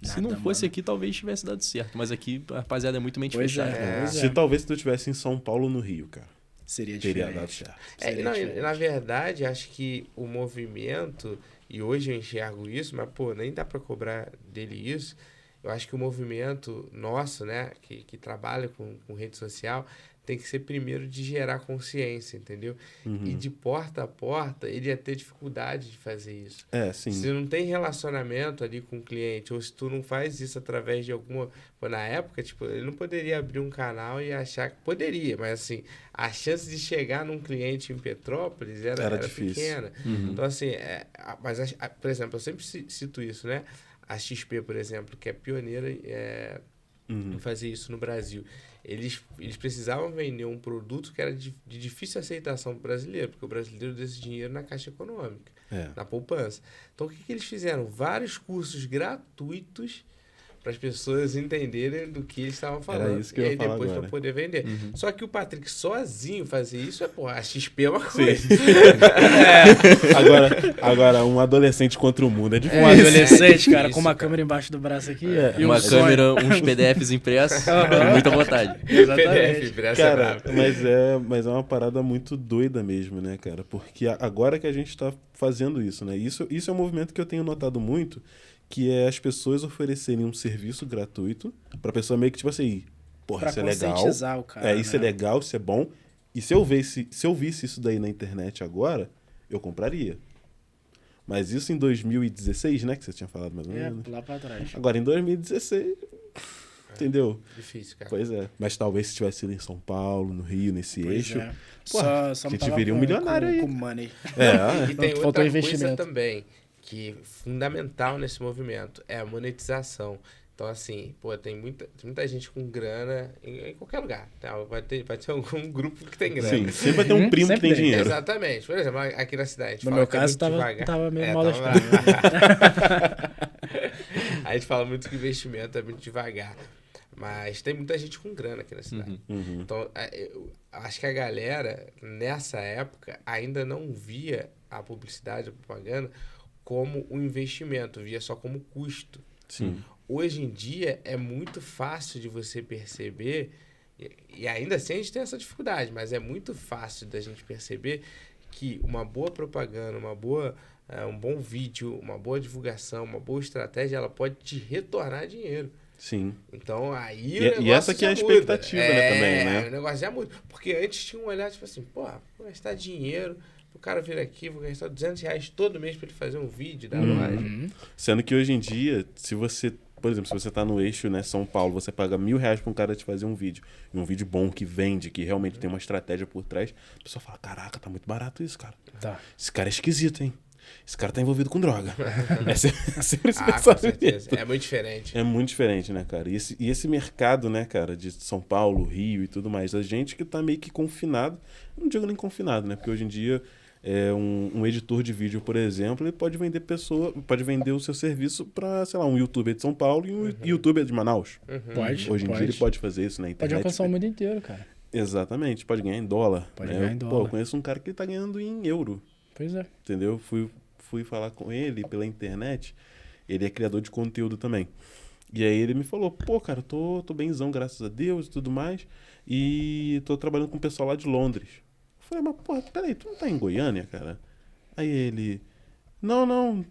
Se não Nada, fosse mano. aqui, talvez tivesse dado certo. Mas aqui a rapaziada é muito mente Pois fechada. é, pois Se talvez tu estivesse em São Paulo ou no Rio, cara, Seria teria diferente. dado certo. Seria Não, diferente. na verdade, acho que o movimento, e hoje eu enxergo isso, mas, pô, nem dá pra cobrar dele isso. Eu acho que o movimento nosso, né, que trabalha com rede social, tem que ser primeiro de gerar consciência, entendeu? E de porta a porta, ele ia ter dificuldade de fazer isso. É, sim. Se não tem relacionamento ali com o cliente, ou se tu não faz isso através de alguma... Pô, na época, tipo, ele não poderia abrir um canal e achar que... Poderia, mas assim, a chance de chegar num cliente em Petrópolis era difícil. pequena. Então, assim, por exemplo, eu sempre cito isso, né? A XP, por exemplo, que é pioneira em fazer isso no Brasil. Eles precisavam vender um produto que era de difícil aceitação para o brasileiro, porque o brasileiro deu esse dinheiro na Caixa Econômica, na poupança. Então, o que eles fizeram? Vários cursos gratuitos para as pessoas entenderem do que eles estavam falando. Era isso que eu ia falar depois agora. para poder vender. Só que o Patrick sozinho fazer isso a XP é uma coisa. Agora, um adolescente contra o mundo é difícil. Um adolescente, cara, Isso, com uma cara. câmera embaixo do braço aqui. E Uma um sonho. câmera, uns PDFs impressos, com muita vontade. Exatamente. Cara, mas é uma parada muito doida mesmo, né, cara? Porque agora que a gente tá fazendo isso, né? Isso é um movimento que eu tenho notado muito, que é as pessoas oferecerem um serviço gratuito pra pessoa meio que, tipo assim, porra, Pra isso é legal. conscientizar o cara, Isso né? é legal, isso é bom. E se eu visse isso daí na internet agora, eu compraria. Mas isso em 2016, né? Que você tinha falado mais ou menos. Lá pra trás. Agora, em 2016, entendeu? Difícil, cara. Pois é. Mas talvez se tivesse sido em São Paulo, no Rio, nesse Pois eixo... é. Porra, Só a não gente tava viria um milionário aí. com money. É, E tem Faltou outra investimento. coisa também, que é fundamental nesse movimento, é a monetização. Então, assim, tem muita gente com grana em qualquer lugar. Tá? Vai ter algum grupo que tem grana. sim. Sempre vai ter um primo que sempre tem tem. dinheiro. Exatamente. Por exemplo, aqui na cidade. A gente No fala meu que é caso, muito devagar. tava meio É, mal tava- das A gente fala muito que investimento é muito devagar. Mas tem muita gente com grana aqui na cidade. Uhum. Então, eu acho que a galera, nessa época, ainda não via a publicidade, a propaganda, como um investimento, via só como custo. Sim. Hoje em dia, é muito fácil de você perceber, e ainda assim a gente tem essa dificuldade, mas é muito fácil da gente perceber que uma boa propaganda, um bom vídeo, uma boa divulgação, uma boa estratégia, ela pode te retornar dinheiro. Sim. Então, aí E- o e negócio essa que é a já muda. expectativa, né, também, né? O negócio já muda. Porque antes tinha um olhar, tipo assim, vou gastar dinheiro, o cara vir aqui, vou gastar R$200 todo mês pra ele fazer um vídeo da loja. Sendo que hoje em dia, se você... Por exemplo, se você tá no eixo, né, São Paulo, você paga R$1.000 pra um cara te fazer um vídeo. E um vídeo bom, que vende, que realmente tem uma estratégia por trás. A pessoa fala, caraca, tá muito barato isso, cara. Tá. Esse cara é esquisito, hein? Esse cara tá envolvido com droga. É sempre esse Com pensamento. certeza. É muito diferente. É muito diferente, né, cara? E esse mercado, né, cara, de São Paulo, Rio e tudo mais, a gente que tá meio que confinado, não digo nem confinado, né, porque hoje em dia um editor de vídeo, por exemplo, ele pode vender o seu serviço para, sei lá, um youtuber de São Paulo e um youtuber de Manaus. Pode. Hoje em dia ele pode fazer isso na Pode internet. alcançar o mundo inteiro, cara. Exatamente, pode ganhar em dólar. Pode né? ganhar em Pô, dólar. eu conheço um cara que tá ganhando em euro. Pois é. Entendeu? Fui falar com ele pela internet. Ele é criador de conteúdo também. E aí ele me falou, pô, cara, tô benzão, graças a Deus e tudo mais. E tô trabalhando com o pessoal lá de Londres. Eu falei, mas porra, peraí, tu não tá em Goiânia, cara? Aí ele, não,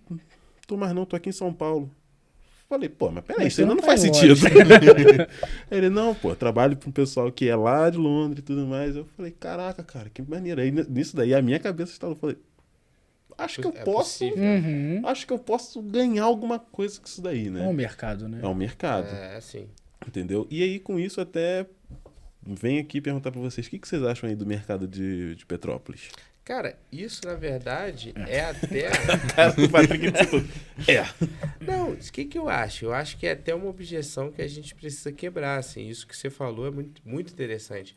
tô mais não, tô aqui em São Paulo. Falei, pô, mas peraí, Mas isso ainda você não não faz tá em sentido. Aí ele, não, pô, trabalho pra um pessoal que é lá de Londres e tudo mais. Eu falei, caraca, cara, que maneiro. Aí nisso daí a minha cabeça estava, eu falei, acho que eu É posso, possível. acho que eu posso ganhar alguma coisa com isso daí, né? É um mercado, né? É um mercado, Assim. entendeu? E aí com isso até venho aqui perguntar pra vocês, o que vocês acham aí do mercado de Petrópolis? Cara, isso na verdade é até. O Patrick disse tudo. Não, o que eu acho? Eu acho que é até uma objeção que a gente precisa quebrar, assim. Isso que você falou é muito, muito interessante.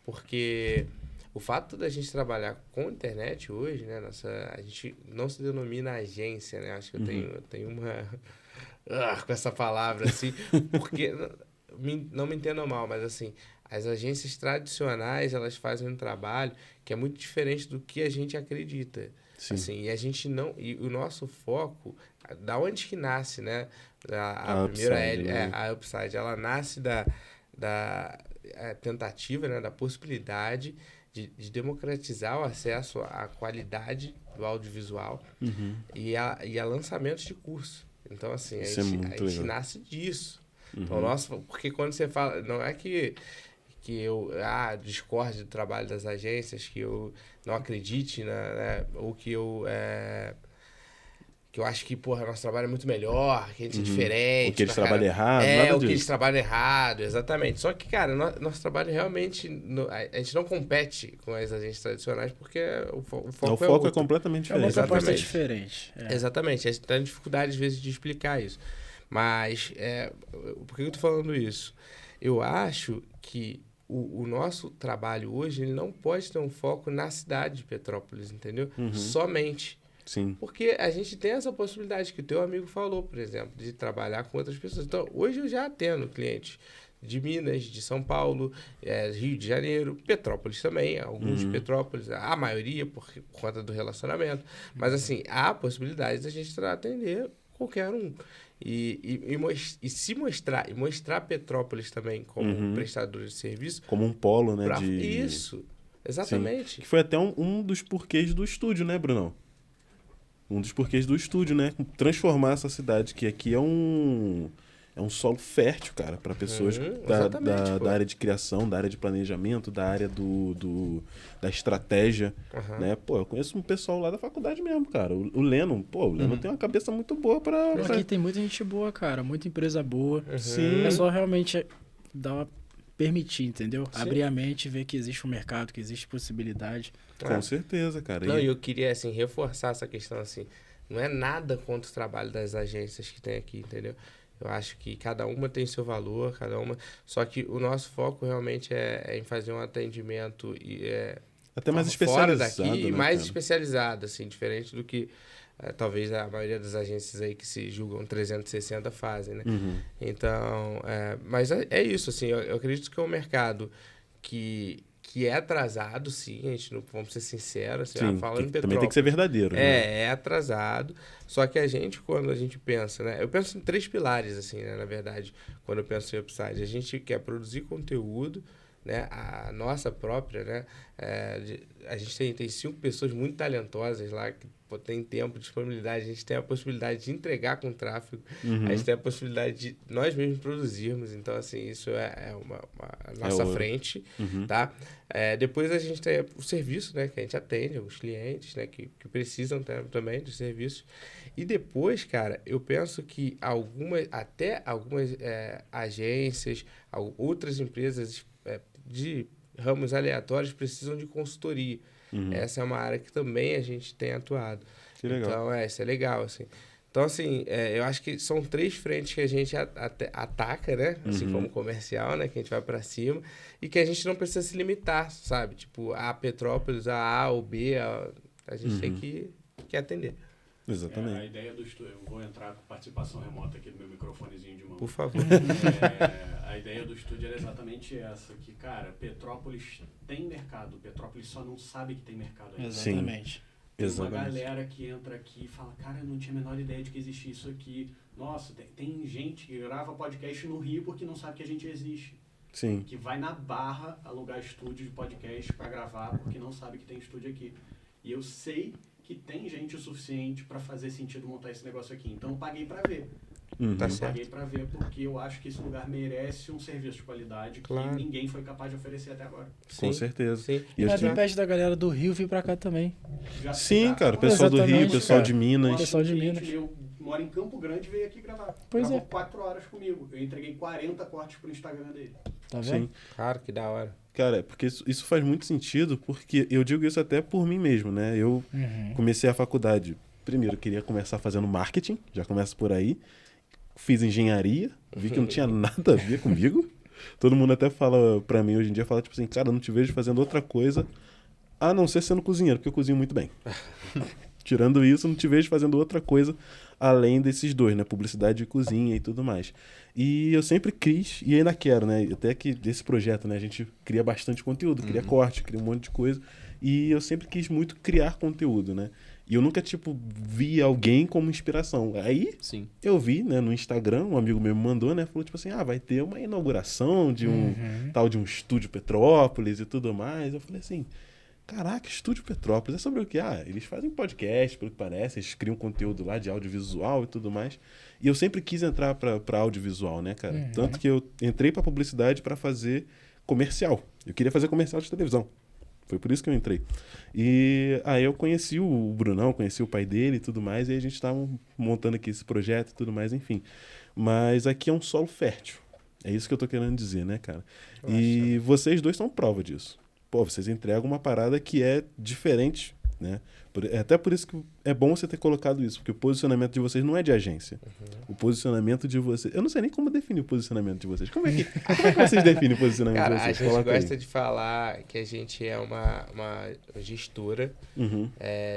Porque o fato da gente trabalhar com internet hoje, né? A gente não se denomina agência, né? Acho que eu tenho uma... com essa palavra, assim. Porque, não me entendam mal, mas assim... As agências tradicionais, elas fazem um trabalho que é muito diferente do que a gente acredita. Sim. Assim, e a gente não... E o nosso foco, da onde que nasce, né? A primeira Upside, L, né? a Upside, ela nasce da tentativa, né? Da possibilidade de democratizar o acesso à qualidade do audiovisual e a lançamentos de curso. Então, assim, Isso a é gente muito legal. nasce disso. Então, nossa, porque quando você fala... Não é que eu discorde do trabalho das agências, que eu não acredite, né, ou que eu acho que, porra, nosso trabalho é muito melhor, que a gente é diferente. Ou que eles cara. trabalham errado, nada ou que disso. eles trabalham errado, exatamente. Só que, cara, nosso trabalho realmente... a gente não compete com as agências tradicionais porque o foco O é foco é outro. completamente É uma diferente. proposta Exatamente. diferente. É. Exatamente. A gente tem dificuldade, às vezes, de explicar isso. Mas, por que eu tô falando isso? Eu acho que o nosso trabalho hoje, ele não pode ter um foco na cidade de Petrópolis, entendeu? Somente. Sim. Porque a gente tem essa possibilidade que o teu amigo falou, por exemplo, de trabalhar com outras pessoas. Então, hoje eu já atendo clientes de Minas, de São Paulo, Rio de Janeiro, Petrópolis também, alguns de Petrópolis, a maioria por conta do relacionamento. Mas, assim, há possibilidade da gente atender qualquer um. E se mostrar, e mostrar Petrópolis também como um prestador de serviço. Como um polo, né? Isso, exatamente. Sim. Que foi até um dos porquês do estúdio, né, Brunão? Um dos porquês do estúdio, né? Transformar essa cidade, que aqui é um solo fértil, cara, para pessoas da área de criação, da área de planejamento, da área da estratégia, né? Pô, eu conheço um pessoal lá da faculdade mesmo, cara. O Leno, o Leno tem uma cabeça muito boa pra... Aqui tem muita gente boa, cara, muita empresa boa. Sim. É só realmente permitir, entendeu? Sim. Abrir a mente, ver que existe um mercado, que existe possibilidade. Com certeza, cara. Não, eu queria, assim, reforçar essa questão, assim, não é nada contra o trabalho das agências que tem aqui, entendeu? Eu acho que cada uma tem seu valor, cada uma... Só que o nosso foco realmente é em fazer um atendimento até mais fora especializado, daqui, né, e mais cara? Especializado, assim, diferente do que talvez a maioria das agências aí que se julgam 360 fazem, né? Então, mas é isso, assim, eu acredito que é um mercado que é atrasado, sim, a gente não, vamos ser sinceros, assim, Sim, falando em Petrópolis. também tem que ser verdadeiro, né? É atrasado, só que a gente, quando a gente pensa, né? Eu penso em 3 pilares, assim, né, na verdade, quando eu penso em Upside. A gente quer produzir conteúdo, né? A nossa própria, né? A gente tem 5 pessoas muito talentosas lá, que tem tempo, disponibilidade, a gente tem a possibilidade de entregar com tráfego, a gente tem a possibilidade de nós mesmos produzirmos, então, assim, isso é uma nossa frente, tá? Depois a gente tem o serviço, né, que a gente atende, os clientes, né, que precisam também dos serviços, e depois, cara, eu penso que algumas agências, outras empresas de ramos aleatórios precisam de consultoria. Essa é uma área que também a gente tem atuado. Que legal. Então, isso é legal, assim. Então, assim, eu acho que são 3 frentes que a gente ataca, né? Assim como comercial, né? Que a gente vai para cima. E que a gente não precisa se limitar, sabe? Tipo, a Petrópolis, a ou B, a gente tem que atender. Exatamente. A ideia do estúdio, eu vou entrar com participação remota aqui do meu microfonezinho de mão. Por favor. A ideia do estúdio era exatamente essa, que, cara, Petrópolis tem mercado, Petrópolis só não sabe que tem mercado aí. Exatamente. Tem uma galera que entra aqui e fala, cara, eu não tinha a menor ideia de que existia isso aqui. Nossa, tem gente que grava podcast no Rio porque não sabe que a gente existe. Sim. Que vai na Barra alugar estúdio de podcast para gravar porque não sabe que tem estúdio aqui. E eu sei que tem gente o suficiente para fazer sentido montar esse negócio aqui. Então eu paguei para ver. Tá certo. Paguei para ver porque eu acho que esse lugar merece um serviço de qualidade que ninguém foi capaz de oferecer até agora. Com certeza. Sim. E Mas impede da galera do Rio vir pra cá também. Sim, cara, o pessoal do Rio, o Exatamente, pessoal cara. de Minas. Pessoal de Minas. Eu moro em Campo Grande e veio aqui gravar. Pois Gravou é. 4 horas comigo. Eu entreguei 40 cortes pro Instagram dele. Tá vendo? Sim. Claro, que da hora. Cara, porque isso faz muito sentido, porque eu digo isso até por mim mesmo, né? Eu comecei a faculdade, primeiro eu queria começar fazendo marketing, já começa por aí. Fiz engenharia, vi que não tinha nada a ver comigo. Todo mundo até fala pra mim hoje em dia, fala tipo assim, cara, eu não te vejo fazendo outra coisa a não ser sendo cozinheiro, porque eu cozinho muito bem. Tirando isso, não te vejo fazendo outra coisa além desses dois, né? Publicidade e cozinha e tudo mais. E eu sempre quis, e ainda quero, né? Até que desse projeto, né? A gente cria bastante conteúdo, cria corte, cria um monte de coisa. E eu sempre quis muito criar conteúdo, né? E eu nunca, tipo, vi alguém como inspiração. Aí, Sim. eu vi, né, no Instagram, um amigo meu me mandou, né? Falou, tipo assim, vai ter uma inauguração de um tal de um estúdio Petrópolis e tudo mais. Eu falei assim, caraca, estúdio Petrópolis, é sobre o quê? Eles fazem podcast, pelo que parece, eles criam conteúdo lá de audiovisual e tudo mais. E eu sempre quis entrar pra audiovisual, né, cara? Tanto que eu entrei pra publicidade pra fazer comercial. Eu queria fazer comercial de televisão. Foi por isso que eu entrei. E aí eu conheci o Brunão, conheci o pai dele e tudo mais, e aí a gente estava montando aqui esse projeto e tudo mais, enfim. Mas aqui é um solo fértil. É isso que eu tô querendo dizer, né, cara? E vocês dois são prova disso. Pô, vocês entregam uma parada que é diferente né? Até por isso que é bom você ter colocado isso, porque o posicionamento de vocês não é de agência. O posicionamento de vocês... Eu não sei nem como definir o posicionamento de vocês. Como é que vocês definem o posicionamento Cara, de vocês? a gente Coloca aí. gosta de falar que a gente é uma gestora Uhum,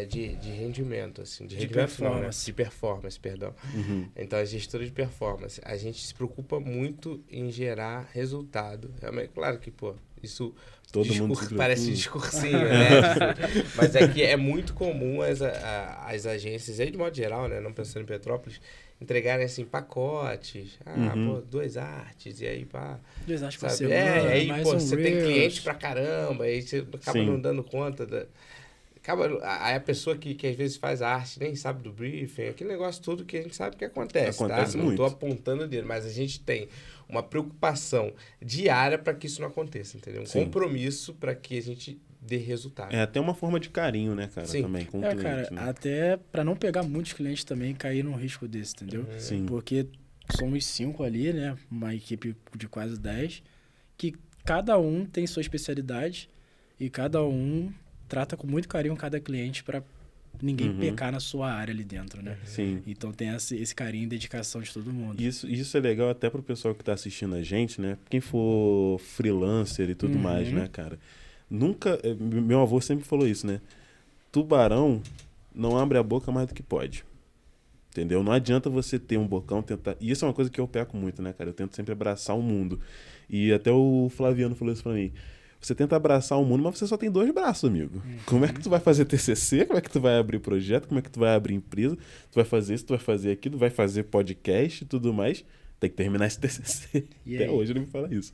de rendimento, assim. De De rendimento não, né? performance. De performance, perdão. uhum. Então, a gestora de performance, a gente se preocupa muito em gerar resultado. Claro que, pô, isso Todo mundo se preocupa. parece discursinho, né? Tipo, mas é que é muito comum as agências, aí de modo geral, né? Não pensando em Petrópolis, entregarem, assim, pacotes. Uhum. Pô, 2 artes, e aí, pá... 2 artes por Sabe? semana, Aí, mais pô, um você tem Reels. cliente pra caramba, aí você acaba Sim. não dando conta aí a pessoa que às vezes faz a arte nem sabe do briefing, aquele negócio todo que a gente sabe que acontece, Acontece tá? Não muito. tô apontando o dedo, mas a gente tem uma preocupação diária para que isso não aconteça, entendeu? Um Sim. compromisso para que a gente dê resultado. É até uma forma de carinho, né, cara? Sim. Também com o É, cliente, cara, né? até pra não pegar muitos clientes também, cair num risco desse, entendeu? Sim. Porque somos 5 ali, né? Uma equipe de quase 10, que cada um tem sua especialidade e cada um trata com muito carinho cada cliente pra ninguém Uhum. pecar na sua área ali dentro, né? Sim. Então tem esse carinho e dedicação de todo mundo. Isso é legal até pro pessoal que tá assistindo a gente, né? Quem for freelancer e tudo mais, né, cara? Nunca... Meu avô sempre falou isso, né? Tubarão não abre a boca mais do que pode. Entendeu? Não adianta você ter um bocão, tentar... E isso é uma coisa que eu peco muito, né, cara? Eu tento sempre abraçar o mundo. E até o Flaviano falou isso pra mim. Você tenta abraçar o mundo, mas você só tem 2 braços, amigo. Como é que tu vai fazer TCC? Como é que tu vai abrir projeto? Como é que tu vai abrir empresa? Tu vai fazer isso, tu vai fazer aquilo, vai fazer podcast e tudo mais. Tem que terminar esse TCC. E Até aí? hoje ele me fala isso.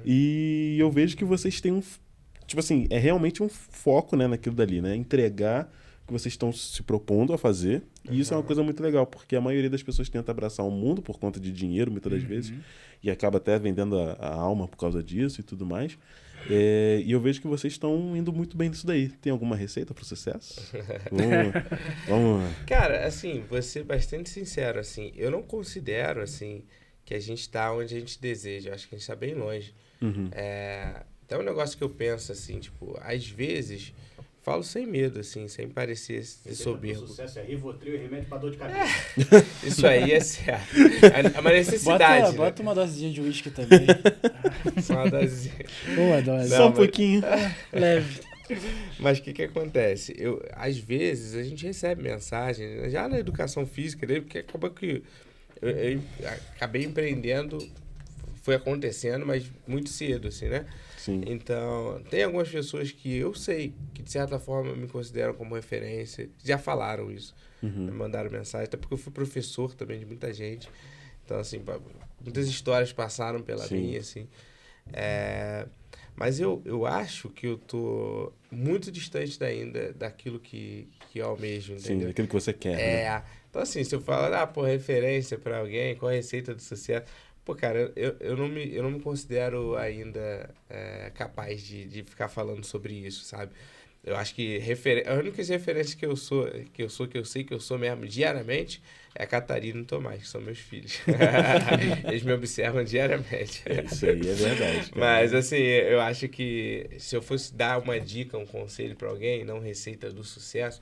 E eu vejo que vocês têm tipo assim, é realmente um foco, né, naquilo dali, né? Entregar o que vocês estão se propondo a fazer. E isso é uma coisa muito legal, porque a maioria das pessoas tenta abraçar o mundo por conta de dinheiro, muitas das vezes, e acaba até vendendo a alma por causa disso e tudo mais. E eu vejo que vocês estão indo muito bem nisso daí. Tem alguma receita para o sucesso? Vamos. Cara, assim, vou ser bastante sincero, assim, eu não considero, assim, que a gente tá onde a gente deseja. Eu acho que a gente tá bem longe. Uhum. Até um negócio que eu penso, assim, tipo, às vezes, falo sem medo, assim, sem parecer O soberbo. sucesso é Rivotril e remédio pra dor de cabeça. Isso aí é certo. É uma necessidade, né? Bota uma dosezinha de uísque também. Só uma dose. Uma dose. Não, Só um mas- pouquinho. Leve. Mas o que acontece? Às vezes, a gente recebe mensagem, né, já na educação física dele, porque acaba que eu acabei empreendendo, foi acontecendo, mas muito cedo, assim, né? Sim. Então, tem algumas pessoas que eu sei que, de certa forma, me consideram como referência. Já falaram isso. Me mandaram mensagem. Até porque eu fui professor também de muita gente. Então, assim, muitas histórias passaram pela Sim. minha, assim. Mas eu acho que eu tô muito distante ainda daquilo que eu almejo, Sim, entendeu? aquilo que você quer. Né? Então, assim, se eu falar, pô, referência pra alguém, qual a receita do sucesso... Pô, cara, eu não me considero ainda capaz de ficar falando sobre isso, sabe? Eu acho que a única referência que eu sei que eu sou mesmo diariamente é a Catarina e o Tomás, que são meus filhos. Eles me observam diariamente. Isso aí é verdade. Cara. Mas, assim, eu acho que se eu fosse dar uma dica, um conselho pra alguém, não receita do sucesso,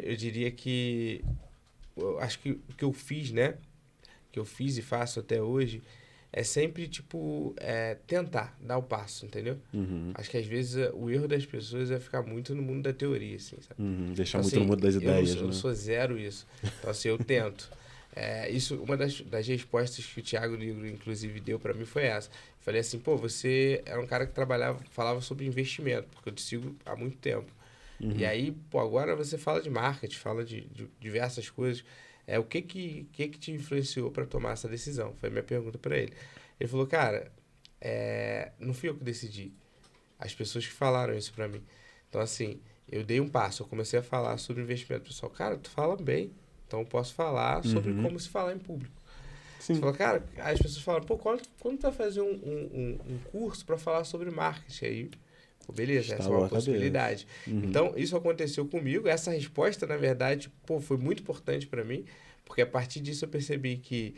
eu diria que... Eu acho que o que eu fiz, né? Que eu fiz e faço até hoje, é sempre, tipo, tentar dar o passo, entendeu? Acho que, às vezes, o erro das pessoas é ficar muito no mundo da teoria, assim, sabe? Deixar Então, muito assim, no mundo das ideias, eu né? sou zero isso. Então, assim, eu tento. Uma das respostas que o Thiago Negro, inclusive, deu pra mim foi essa. Eu falei assim, pô, você era um cara que falava sobre investimento, porque eu te sigo há muito tempo. E aí, pô, agora você fala de marketing, fala de diversas coisas. O que te influenciou para tomar essa decisão? Foi a minha pergunta para ele. Ele falou, cara, não fui eu que decidi. As pessoas que falaram isso para mim. Então, assim, eu dei um passo. Eu comecei a falar sobre investimento. O pessoal, cara, tu fala bem. Então, eu posso falar sobre como se falar em público. Sim. Você fala, cara, as pessoas falam, pô, quando tu vai fazer um curso para falar sobre marketing? Aí, pô, beleza, essa é uma possibilidade. Então, isso aconteceu comigo. Essa resposta, na verdade, pô, foi muito importante para mim, porque a partir disso eu percebi que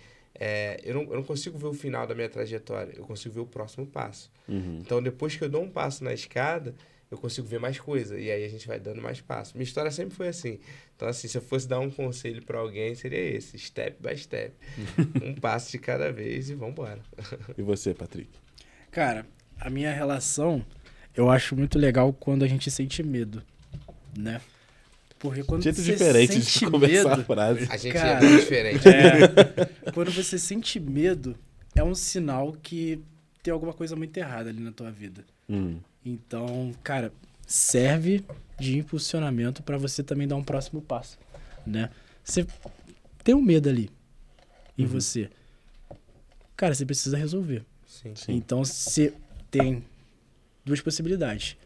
eu não consigo ver o final da minha trajetória, eu consigo ver o próximo passo. Então, depois que eu dou um passo na escada, eu consigo ver mais coisa. E aí a gente vai dando mais passo. Minha história sempre foi assim. Então, assim, se eu fosse dar um conselho para alguém, seria esse. Step by step. Um passo de cada vez e vambora. E você, Patrick? Cara, a minha relação, eu acho muito legal quando a gente sente medo, né? Porque quando Jeito você diferente sente de começar a medo, frase. A gente Cara, é muito diferente. quando você sente medo, é um sinal que tem alguma coisa muito errada ali na tua vida. Então, cara, serve de impulsionamento para você também dar um próximo passo, né? Você tem um medo ali em você. Cara, você precisa resolver. Sim. Então, você tem duas possibilidades.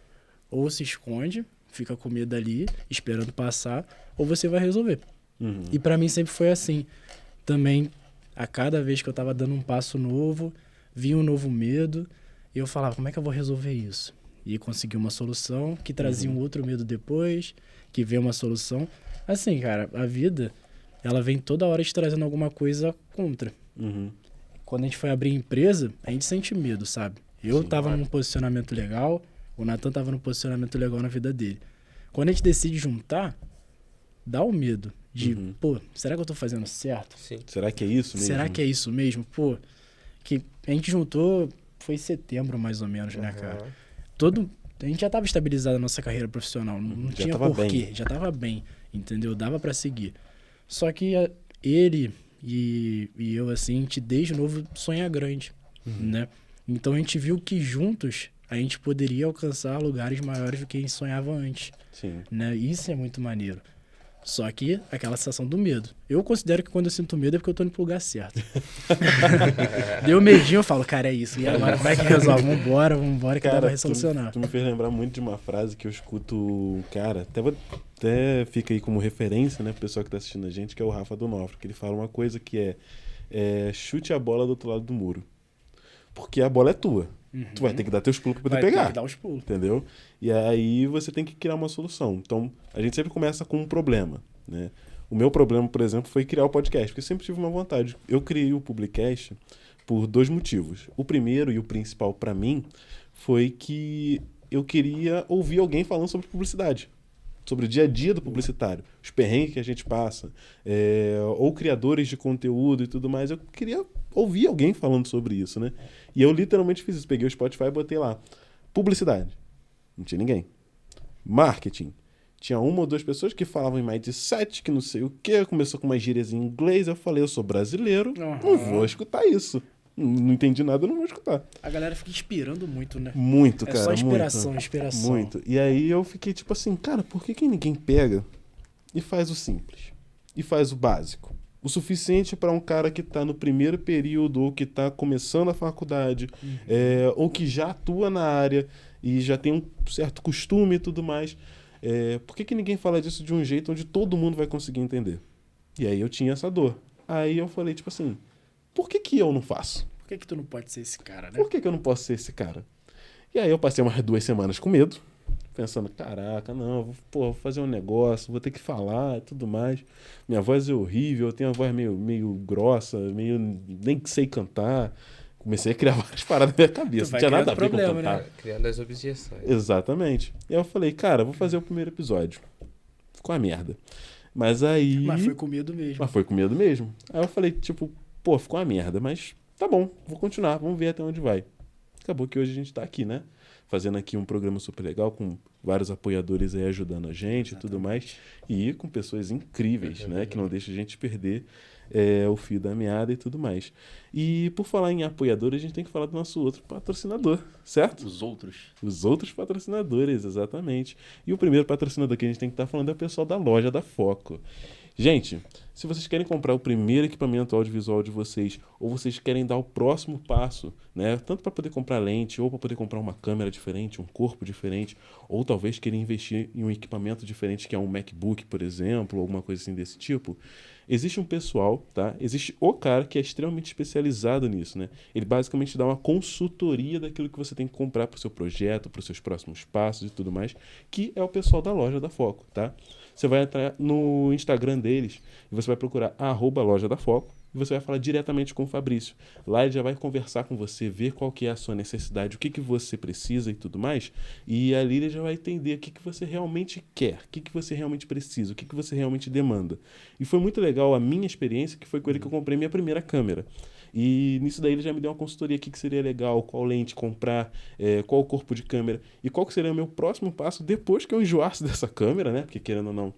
Ou se esconde, fica com medo ali, esperando passar, ou você vai resolver. E pra mim sempre foi assim. Também, a cada vez que eu tava dando um passo novo, vinha um novo medo, e eu falava, como é que eu vou resolver isso? E consegui uma solução, que trazia um outro medo depois, que veio uma solução. Assim, cara, a vida, ela vem toda hora te trazendo alguma coisa contra. Quando a gente foi abrir empresa, a gente sente medo, sabe? Eu tava num posicionamento legal, o Nathan tava num posicionamento legal na vida dele. Quando a gente decide juntar, dá o medo de, pô, será que eu tô fazendo certo? Sim. Será que é isso mesmo? Será que é isso mesmo? Pô, que a gente juntou, foi em setembro mais ou menos, né, cara? A gente já tava estabilizado na nossa carreira profissional, não Já tinha tava porquê, bem. já tava bem, entendeu? Dava pra seguir. Só que ele e eu, assim, a gente desde novo sonha grande, né? Então a gente viu que juntos a gente poderia alcançar lugares maiores do que a gente sonhava antes, Sim. né? Isso é muito maneiro. Só que aquela sensação do medo. Eu considero que quando eu sinto medo é porque eu tô indo pro lugar certo. Deu medinho, eu falo, cara, é isso. E agora como é que resolve? Vambora, que dá pra resolucionar. Tu me fez lembrar muito de uma frase que eu escuto, cara, até fica aí como referência, né, pro pessoal que tá assistindo a gente, que é o Rafa Donofrio, que ele fala uma coisa que é chute a bola do outro lado do muro. Porque a bola é tua. Tu vai ter que dar teus pulos pra poder Vai pegar. ter que dar os pulos. Entendeu? E aí você tem que criar uma solução. Então, a gente sempre começa com um problema, né? O meu problema, por exemplo, foi criar o podcast, porque eu sempre tive uma vontade. Eu criei o Publicast por 2 motivos. O primeiro e o principal pra mim foi que eu queria ouvir alguém falando sobre publicidade, sobre o dia a dia do publicitário, os perrengues que a gente passa, ou criadores de conteúdo e tudo mais. Eu queria ouvir alguém falando sobre isso, né? E eu literalmente fiz isso. Peguei o Spotify e botei lá. Publicidade. Não tinha ninguém. Marketing. Tinha 1 ou 2 pessoas que falavam em mindset, que não sei o quê. Começou com umas gírias em inglês. Eu falei, eu sou brasileiro, não vou escutar isso. Não entendi nada, eu não vou escutar. A galera fica inspirando muito, né? Muito, É cara. só inspiração, muito, inspiração. Muito. E aí eu fiquei tipo assim, cara, por que ninguém pega e faz o simples? E faz o básico? O suficiente para um cara que está no primeiro período ou que está começando a faculdade, ou que já atua na área e já tem um certo costume e tudo mais. Por que ninguém fala disso de um jeito onde todo mundo vai conseguir entender? E aí eu tinha essa dor. Aí eu falei, tipo assim, por que eu não faço? Por que tu não pode ser esse cara, né? Por que eu não posso ser esse cara? E aí eu passei umas 2 semanas com medo, pensando, caraca, não, vou fazer um negócio, vou ter que falar e tudo mais. Minha voz é horrível, eu tenho uma voz meio grossa, nem sei cantar. Comecei a criar várias paradas na minha cabeça, não tinha nada a ver com cantar. né? Criando as objeções. Exatamente. E aí eu falei, cara, vou fazer o primeiro episódio. Ficou uma merda. Mas aí... Mas foi com medo mesmo. Mas foi com medo mesmo. Aí eu falei, tipo, pô, ficou uma merda, mas tá bom, vou continuar, vamos ver até onde vai. Acabou que hoje a gente tá aqui, né? Fazendo aqui um programa super legal, com vários apoiadores aí ajudando a gente e tudo mais. E com pessoas incríveis, né? Que não deixam a gente perder o fio da meada e tudo mais. E por falar em apoiadores, a gente tem que falar do nosso outro patrocinador, certo? Os outros. Os outros patrocinadores, exatamente. E o primeiro patrocinador que a gente tem que estar falando é o pessoal da loja da Foco. Gente, se vocês querem comprar o primeiro equipamento audiovisual de vocês, ou vocês querem dar o próximo passo, né, tanto para poder comprar lente, ou para poder comprar uma câmera diferente, um corpo diferente, ou talvez querem investir em um equipamento diferente, que é um MacBook, por exemplo, ou alguma coisa assim desse tipo, existe um pessoal, tá? Existe o cara que é extremamente especializado nisso, né? Ele basicamente dá uma consultoria daquilo que você tem que comprar para o seu projeto, para os seus próximos passos e tudo mais, que é o pessoal da loja da Foco, tá? Você vai entrar no Instagram deles e você vai procurar @loja da Foco, e você vai falar diretamente com o Fabrício. Lá ele já vai conversar com você, ver qual que é a sua necessidade, o que, que você precisa e tudo mais, e ali ele já vai entender o que, que você realmente quer, o que, que você realmente precisa, o que, que você realmente demanda. E foi muito legal a minha experiência, que foi com ele que eu comprei minha primeira câmera. E nisso daí ele já me deu uma consultoria, o que seria legal, qual lente comprar, qual o corpo de câmera, e qual que seria o meu próximo passo depois que eu enjoasse dessa câmera, né? Porque querendo ou não,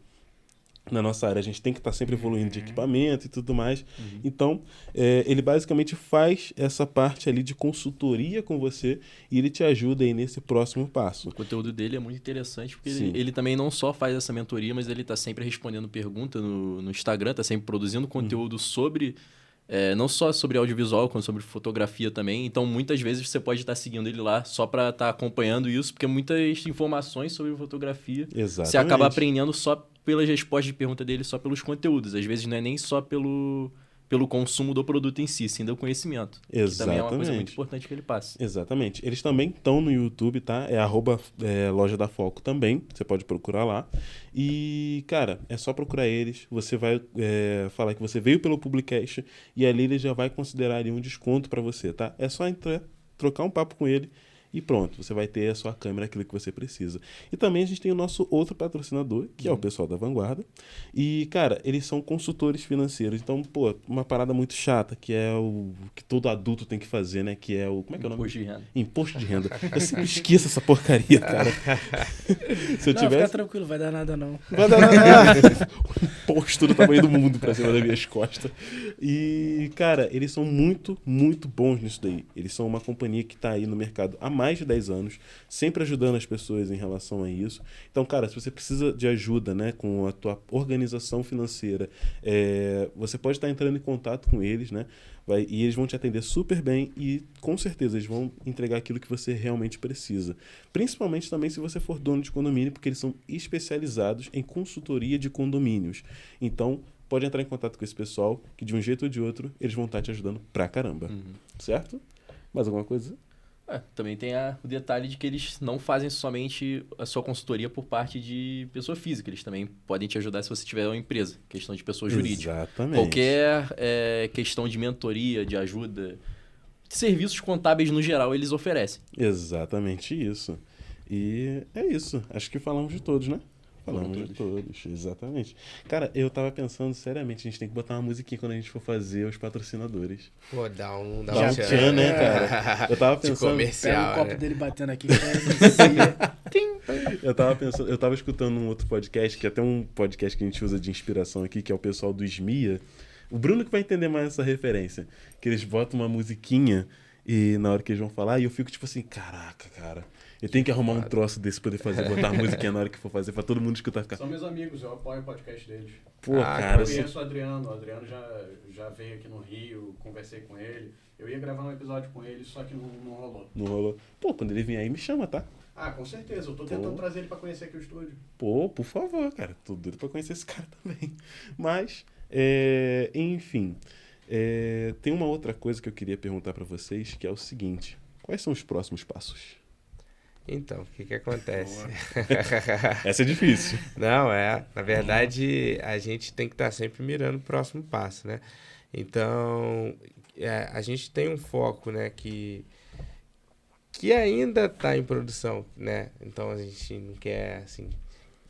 na nossa área a gente tem que estar sempre evoluindo de equipamento e tudo mais. Então, ele basicamente faz essa parte ali de consultoria com você e ele te ajuda aí nesse próximo passo. O conteúdo dele é muito interessante porque Sim. ele também não só faz essa mentoria, mas ele está sempre respondendo pergunta no Instagram, está sempre produzindo conteúdo sobre... não só sobre audiovisual, como sobre fotografia também. Então, muitas vezes você pode estar seguindo ele lá só para estar acompanhando isso, porque muitas informações sobre fotografia Exatamente. você acaba aprendendo só pelas respostas de pergunta dele, só pelos conteúdos. Às vezes não é nem só pelo consumo do produto em si, sim do conhecimento. Que também é uma coisa muito importante que ele passa. Exatamente. Eles também estão no YouTube, tá? Loja da Foco também. Você pode procurar lá. E, cara, é só procurar eles. Você vai falar que você veio pelo Publicast e ali ele já vai considerar ali um desconto para você, tá? É só entrar, trocar um papo com ele e pronto, você vai ter a sua câmera, aquilo que você precisa. E também a gente tem o nosso outro patrocinador, que é o pessoal da Vanguarda. E, cara, eles são consultores financeiros. Então, pô, uma parada muito chata, que é o que todo adulto tem que fazer, né? Que é o... Como é que é o nome? Imposto de renda. Imposto de renda. Eu sempre esqueço essa porcaria, cara. Se eu Não, fica tranquilo, vai dar nada não. Vai dar nada. Um imposto do tamanho do mundo pra cima das minhas costas. E, cara, eles são muito, muito bons nisso daí. Eles são uma companhia que tá aí no mercado há mais de 10 anos, sempre ajudando as pessoas em relação a isso. Então, cara, se você precisa de ajuda, né, com a tua organização financeira, você pode estar entrando em contato com eles, né? E eles vão te atender super bem e, com certeza, eles vão entregar aquilo que você realmente precisa. Principalmente também se você for dono de condomínio, porque eles são especializados em consultoria de condomínios. Então, pode entrar em contato com esse pessoal, que de um jeito ou de outro, eles vão estar te ajudando pra caramba. Certo? Mais alguma coisa? Também tem o detalhe de que eles não fazem somente a sua consultoria por parte de pessoa física. Eles também podem te ajudar se você tiver uma empresa, questão de pessoa jurídica. Exatamente. Qualquer questão de mentoria, de ajuda, serviços contábeis no geral, eles oferecem. Exatamente isso. E é isso. Acho que falamos de todos, né? Falamos de todos, exatamente. Cara, eu tava pensando seriamente, a gente tem que botar uma musiquinha quando a gente for fazer os patrocinadores. Pô, dá um tchan, né, cara? Eu tava pensando... De comercial, Pega o copo né? dele batendo aqui. Que Eu tava pensando, eu tava escutando um outro podcast, que é até um podcast que a gente usa de inspiração aqui, que é o pessoal do SMIA. O Bruno que vai entender mais essa referência. Que eles botam uma musiquinha e na hora que eles vão falar, e eu fico tipo assim, caraca, cara... Eu tenho que arrumar um troço desse pra poder botar a musiquinha na hora que for fazer, pra todo mundo escutar. Ficar... São meus amigos, eu apoio o podcast deles. Pô, cara... Eu conheço o Adriano já veio aqui no Rio, conversei com ele. Eu ia gravar um episódio com ele, só que não rolou. Não rolou. Pô, quando ele vier aí, me chama, tá? Ah, com certeza, eu tô tentando trazer ele pra conhecer aqui o estúdio. Pô, por favor, cara. Tô doido pra conhecer esse cara também. Mas, enfim... tem uma outra coisa que eu queria perguntar pra vocês, que é o seguinte. Quais são os próximos passos? Então, o que acontece? Essa é difícil. Não, na verdade, a gente tem que estar sempre mirando o próximo passo, né? Então, a gente tem um foco, né, que ainda está em produção, né? Então, a gente não quer, assim,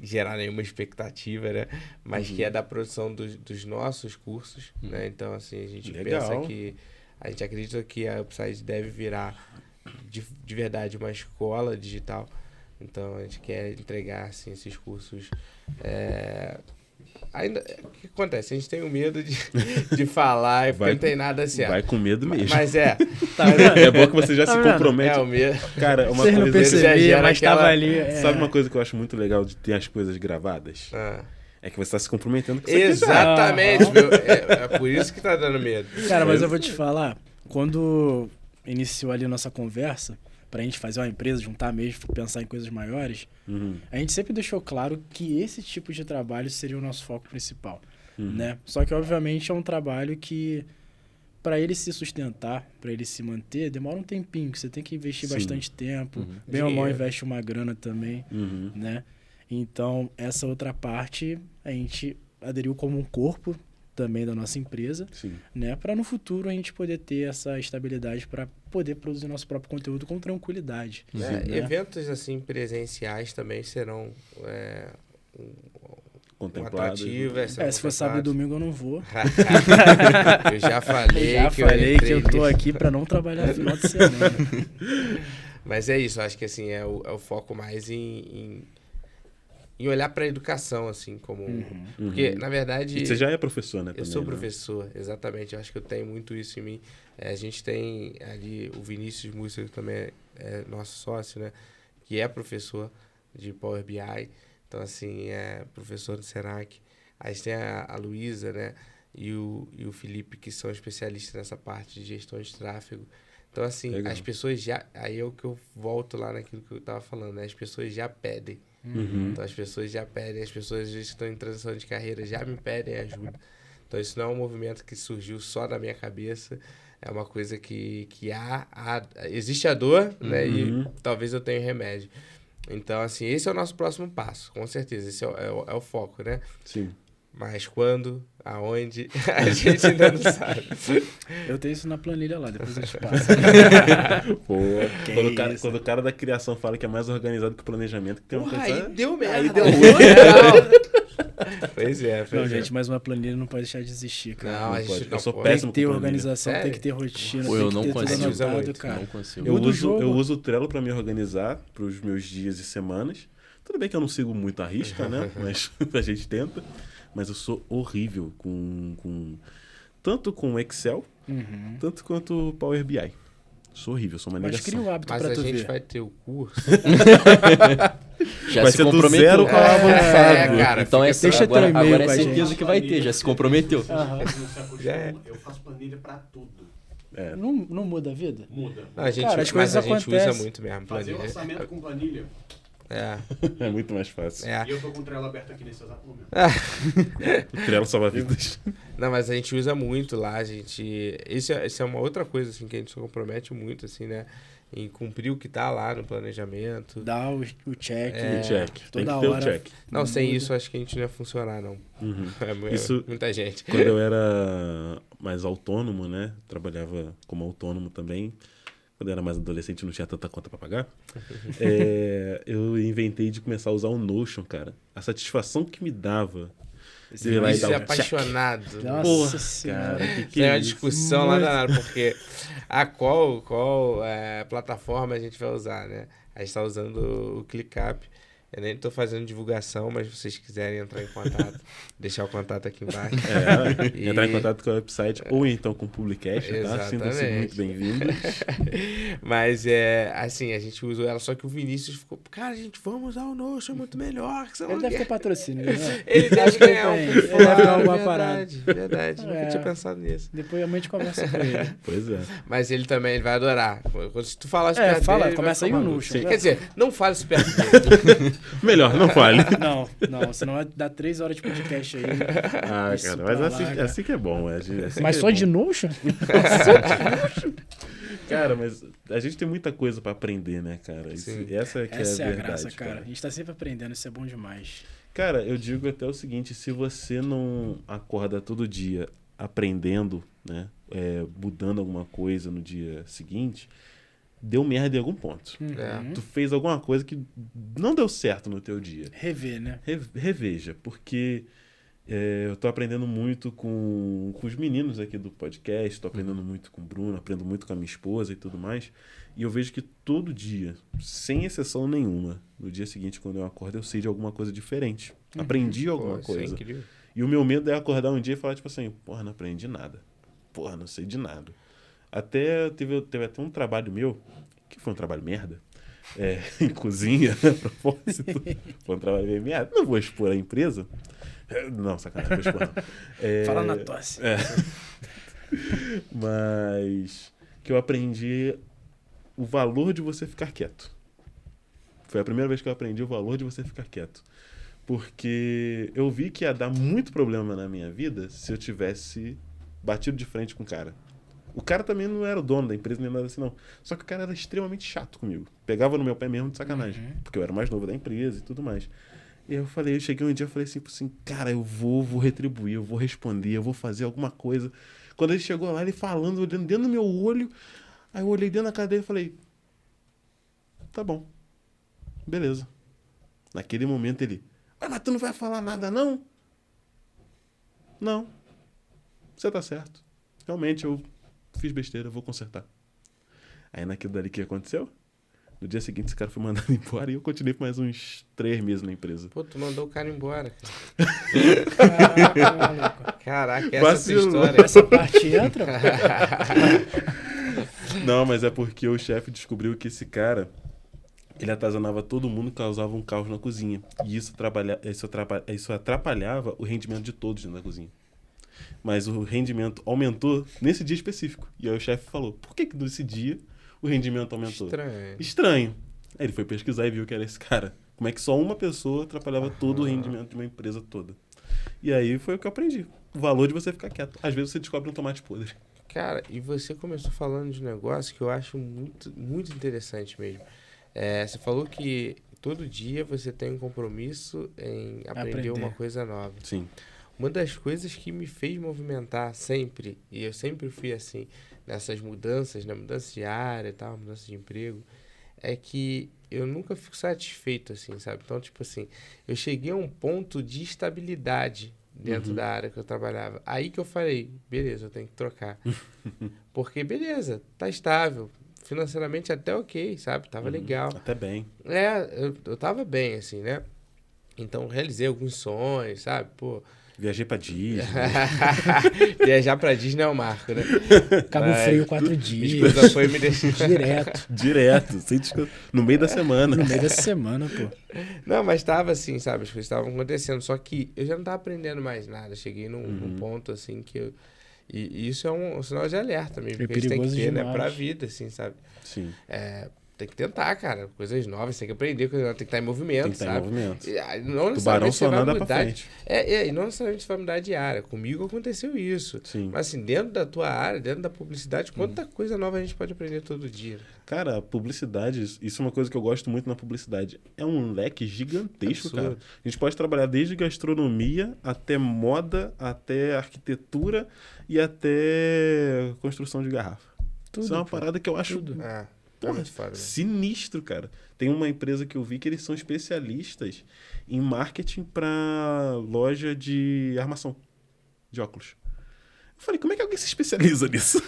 gerar nenhuma expectativa, né? Mas que é da produção dos nossos cursos, né? Então, assim, a gente pensa que... A gente acredita que a Upside deve virar... De verdade, uma escola digital. Então, a gente quer entregar assim, esses cursos. Ainda, o que acontece? A gente tem o medo de falar porque não tem nada certo. Vai com medo mesmo. Mas é bom que você já se compromete. o medo. Cara, uma Vocês não coisa... percebiam, mas aquela... tava ali. Sabe uma coisa que eu acho muito legal de ter as coisas gravadas? É que você tá se comprometendo com isso. Exatamente, meu. É por isso que tá dando medo. Cara, mas eu vou te falar, quando iniciou ali a nossa conversa, pra gente fazer uma empresa, juntar mesmo, pensar em coisas maiores, a gente sempre deixou claro que esse tipo de trabalho seria o nosso foco principal, né? Só que, obviamente, é um trabalho que, para ele se sustentar, para ele se manter, demora um tempinho, que você tem que investir bastante tempo, bem ou mal investe uma grana também, né? Então, essa outra parte, a gente aderiu como um corpo, também da nossa empresa, Sim. né? Para no futuro a gente poder ter essa estabilidade para poder produzir nosso próprio conteúdo com tranquilidade. né? Eventos assim presenciais também serão um Contemplados. atrativo. Se for sábado e domingo eu não vou. Eu já falei que eu tô aqui para não trabalhar no final de semana. Mas é isso, acho que assim, é o foco mais em olhar para a educação, assim, como... Porque, na verdade... E você já é professor, né? Eu também, sou né? professor, exatamente. Eu acho que eu tenho muito isso em mim. A gente tem ali o Vinícius Música, que também é nosso sócio, né? Que é professor de Power BI. Então, assim, é professor do Senac. Aí tem a Luísa, né? E o Felipe, que são especialistas nessa parte de gestão de tráfego. Então, assim, Legal. as pessoas já... Aí é o que eu volto lá naquilo que eu estava falando, né? As pessoas já pedem. Então, as pessoas já pedem. As pessoas, às vezes, que estão em transição de carreira já me pedem ajuda. Então, isso não é um movimento que surgiu só na minha cabeça. É uma coisa que existe a dor, né? E talvez eu tenha remédio. Então, assim, esse é o nosso próximo passo, com certeza. Esse é o foco, né? Sim. Mas quando, aonde, a gente ainda não sabe. Eu tenho isso na planilha lá, depois eu te passo. Pô, Que quando o cara da criação fala que é mais organizado que o planejamento, que tem uma Porra, coisa... aí deu merda. Aí deu Pois é, Não, gente, mas uma planilha não pode deixar de existir, cara. Não, a Não gente pode. não Eu sou pode. Tem péssimo que ter com planilha. organização, Sério? tem que ter rotina, Pô, tem eu que não ter tudo consigo. Usa anotado, muito, cara. Não consigo. Eu Muda o uso, jogo. eu uso o Trello pra me organizar pros meus dias e semanas. Tudo bem que eu não sigo muito a risca, né? Mas a gente tenta. Mas eu sou horrível tanto com Excel, tanto quanto Power BI. Sou horrível, sou uma Mas negação. cria um hábito Mas pra a tu gente ver. vai ter o curso. Já Vai se ser do comprometeu. zero ao avançado. cara. Então fica essa Deixa teu agora e-mail é com a certeza gente. que vai ter, já se comprometeu. Não se acostuma, Já é. eu faço planilha pra tudo. Não muda a vida? Muda. Não, a gente, Cara, as mas coisas a gente usa acontecem. muito mesmo. Fazer planilha. orçamento com planilha. É muito mais fácil. É. E eu tô com o Trello aberto aqui nesse exato momento. O Trello salva vidas. Não, mas a gente usa muito lá, a gente... Esse é uma outra coisa, assim, que a gente se compromete muito, assim, né? Em cumprir o que tá lá no planejamento. Dá o check. O check. Tem Toda que ter o hora. check. Não, sem muda. isso, acho que a gente não ia funcionar, não. É Isso- muita gente. Quando eu era mais autônomo, né? Trabalhava como autônomo também. Quando eu era mais adolescente, não tinha tanta conta pra pagar. Eu inventei de começar a usar o Notion, cara. A satisfação que me dava de ir lá e Isso dar é um check. apaixonado. Nossa Porra, senhora. cara, que Tem uma é isso? discussão lá danada, porque qual plataforma a gente vai usar, né? A gente tá usando o ClickUp. Eu nem tô fazendo divulgação, mas se vocês quiserem entrar em contato, deixar o contato aqui embaixo. Entrar em contato com o website ou então com o Publicast, tá? Exatamente. Sintam-se muito bem-vindos. Mas assim, a gente usou ela, só que o Vinícius ficou, cara, gente, vamos usar o Notion, é muito melhor. Que você Ele não deve quer." ter patrocínio, né? Ele deve Acho que ele ganhar tem. um Ele por deve fora, ganhar alguma parada. verdade. Nunca É. tinha pensado nisso. Depois a gente conversa com ele. Pois é. Mas ele também, ele vai adorar. Se tu falar super dele, fala, ele vai começa aí ficar o maluco. Notion. Quer dizer, não fale super dele. Melhor, não fale. Não, senão vai dar 3 horas de podcast aí. Ah, Isso cara, pra mas lá, cara. assim que é bom. Assim Mas que só é de bom. Notion? Cara, mas a gente tem muita coisa pra aprender, né, cara? Sim. Essa que Essa é é a a verdade, graça, cara. A gente tá sempre aprendendo, isso é bom demais. Cara, eu digo até o seguinte, se você não acorda todo dia aprendendo, né, mudando alguma coisa no dia seguinte, deu merda em algum ponto. É. Tu fez alguma coisa que não deu certo no teu dia. Rever, né? Reveja, porque eu tô aprendendo muito com os meninos aqui do podcast, tô aprendendo muito com o Bruno, aprendo muito com a minha esposa e tudo mais, e eu vejo que todo dia, sem exceção nenhuma, no dia seguinte, quando eu acordo, eu sei de alguma coisa diferente. Aprendi alguma Pô, isso é coisa. incrível. E o meu medo é acordar um dia e falar, tipo assim, porra, não aprendi nada. Porra, não sei de nada. Até teve até um trabalho meu, que foi um trabalho merda, em cozinha, a propósito. Foi um trabalho bem merda. Não vou expor a empresa. Não, sacanagem, vou expor não. Fala na tosse. Mas que eu aprendi o valor de você ficar quieto. Foi a primeira vez que eu aprendi o valor de você ficar quieto. Porque eu vi que ia dar muito problema na minha vida se eu tivesse batido de frente com o cara. O cara também não era o dono da empresa, nem nada assim, não. Só que o cara era extremamente chato comigo. Pegava no meu pé mesmo de sacanagem. Porque eu era mais novo da empresa e tudo mais. E aí eu cheguei um dia e falei assim, cara, eu vou retribuir, eu vou responder, eu vou fazer alguma coisa. Quando ele chegou lá, ele falando, olhando dentro do meu olho, aí eu olhei dentro da cara dele e falei, tá bom, beleza. Naquele momento ele, mas tu não vai falar nada não? Não, você tá certo. Realmente eu fiz besteira, eu vou consertar. Aí naquilo dali que aconteceu? No dia seguinte esse cara foi mandado embora e eu continuei por mais uns 3 meses na empresa. Pô, tu mandou o cara embora. Caraca, maluco. Caraca, essa Vacilou. história. Essa parte entra? Não, mas é porque o chefe descobriu que esse cara, ele atazanava todo mundo, causava um caos na cozinha. E isso atrapalhava o rendimento de todos na cozinha. Mas o rendimento aumentou nesse dia específico. E aí o chefe falou, por que nesse dia o rendimento aumentou? Estranho. Aí ele foi pesquisar e viu que era esse cara. Como é que só uma pessoa atrapalhava todo o rendimento de uma empresa toda. E aí foi o que eu aprendi. O valor de você ficar quieto. Às vezes você descobre um tomate podre. Cara, e você começou falando de um negócio que eu acho muito, muito interessante mesmo. Você falou que todo dia você tem um compromisso em aprender uma coisa nova. Sim. Uma das coisas que me fez movimentar sempre, e eu sempre fui assim, nessas mudanças, né, mudança de área e tal, mudança de emprego, é que eu nunca fico satisfeito, assim, sabe? Então, tipo assim, eu cheguei a um ponto de estabilidade dentro da área que eu trabalhava. Aí que eu falei, beleza, eu tenho que trocar. Porque, beleza, tá estável, financeiramente até ok, sabe? Tava legal. Até bem. Eu tava bem, assim, né? Então, realizei alguns sonhos, sabe? Pô... Viajei pra Disney. Viajar pra Disney é o marco, né? Cabo Frio 4 dias. Minha esposa foi me deixar... Direto. No meio da semana. No meio dessa semana, pô. Não, mas tava assim, sabe? As coisas estavam acontecendo. Só que eu já não tava aprendendo mais nada. Cheguei num ponto, assim, que eu... E isso é um sinal de alerta mesmo. Que a gente tem que ter, né? Pra vida, assim, sabe? Sim. Tem que tentar, cara. Coisas novas, tem que aprender, coisas novas, tem que estar em movimento, Tem que estar sabe? em movimento. Não Tubarão só nada pra mudar. frente. E não necessariamente você vai mudar de área. Comigo aconteceu isso. Sim. Mas assim, dentro da tua área, dentro da publicidade, quanta coisa nova a gente pode aprender todo dia. Cara, a publicidade, isso é uma coisa que eu gosto muito na publicidade. É um leque gigantesco, Absurdo. cara. A gente pode trabalhar desde gastronomia, até moda, até arquitetura e até construção de garrafa. Tudo, Isso é uma pô. parada que eu acho porra, muito foda, né? sinistro, cara. Tem uma empresa que eu vi que eles são especialistas em marketing pra loja de armação de óculos. Eu falei, como é que alguém se especializa nisso?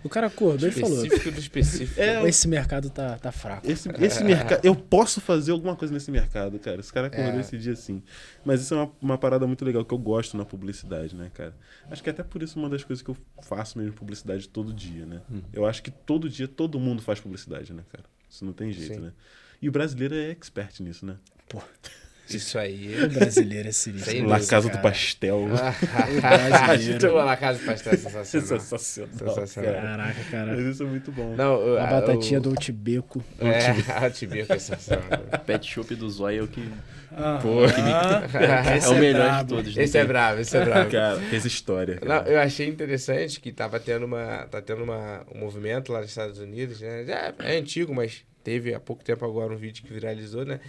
O cara acordou e falou, Específico do específico. esse mercado tá fraco. Esse mercado, eu posso fazer alguma coisa nesse mercado, cara. Esse cara acordou esse dia assim. Mas isso é uma parada muito legal que eu gosto na publicidade, né, cara? Acho que até por isso uma das coisas que eu faço mesmo publicidade todo dia, né? Eu acho que todo dia todo mundo faz publicidade, né, cara? Isso não tem jeito, Sim. né? E o brasileiro é expert nisso, né? Pô, Isso aí. o brasileiro é sinistro. Sem La dúvida, Casa do cara. Pastel. A gente vai lá casa de pastel é sensacional. Sensacional, Sensacional. cara. Caraca, cara. Mas isso é muito bom. Não, A batatinha do Altibeco. a Tibico é sensacional. Pet Shop do Zóia é o que Esse é o melhor brabo. de todos. Esse é bravo, esse é bravo. Cara, fez história. Não, Cara. eu achei interessante que tá tendo um movimento lá nos Estados Unidos, né? Já é antigo, mas teve há pouco tempo agora um vídeo que viralizou, né?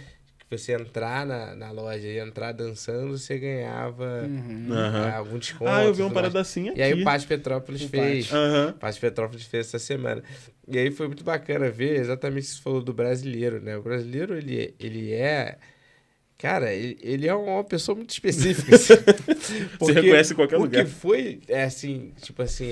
Que você entrar na loja e entrar dançando, você ganhava algum desconto. Ah, eu vi uma tudo parada mais. assim aqui. E aí o Pátio Petrópolis fez. Aham. O Pátio Petrópolis fez essa semana. E aí foi muito bacana ver exatamente isso que você falou do brasileiro, né? O brasileiro, ele é... Cara, ele é uma pessoa muito específica. Assim. Você reconhece em qualquer lugar. O que foi, assim, tipo assim,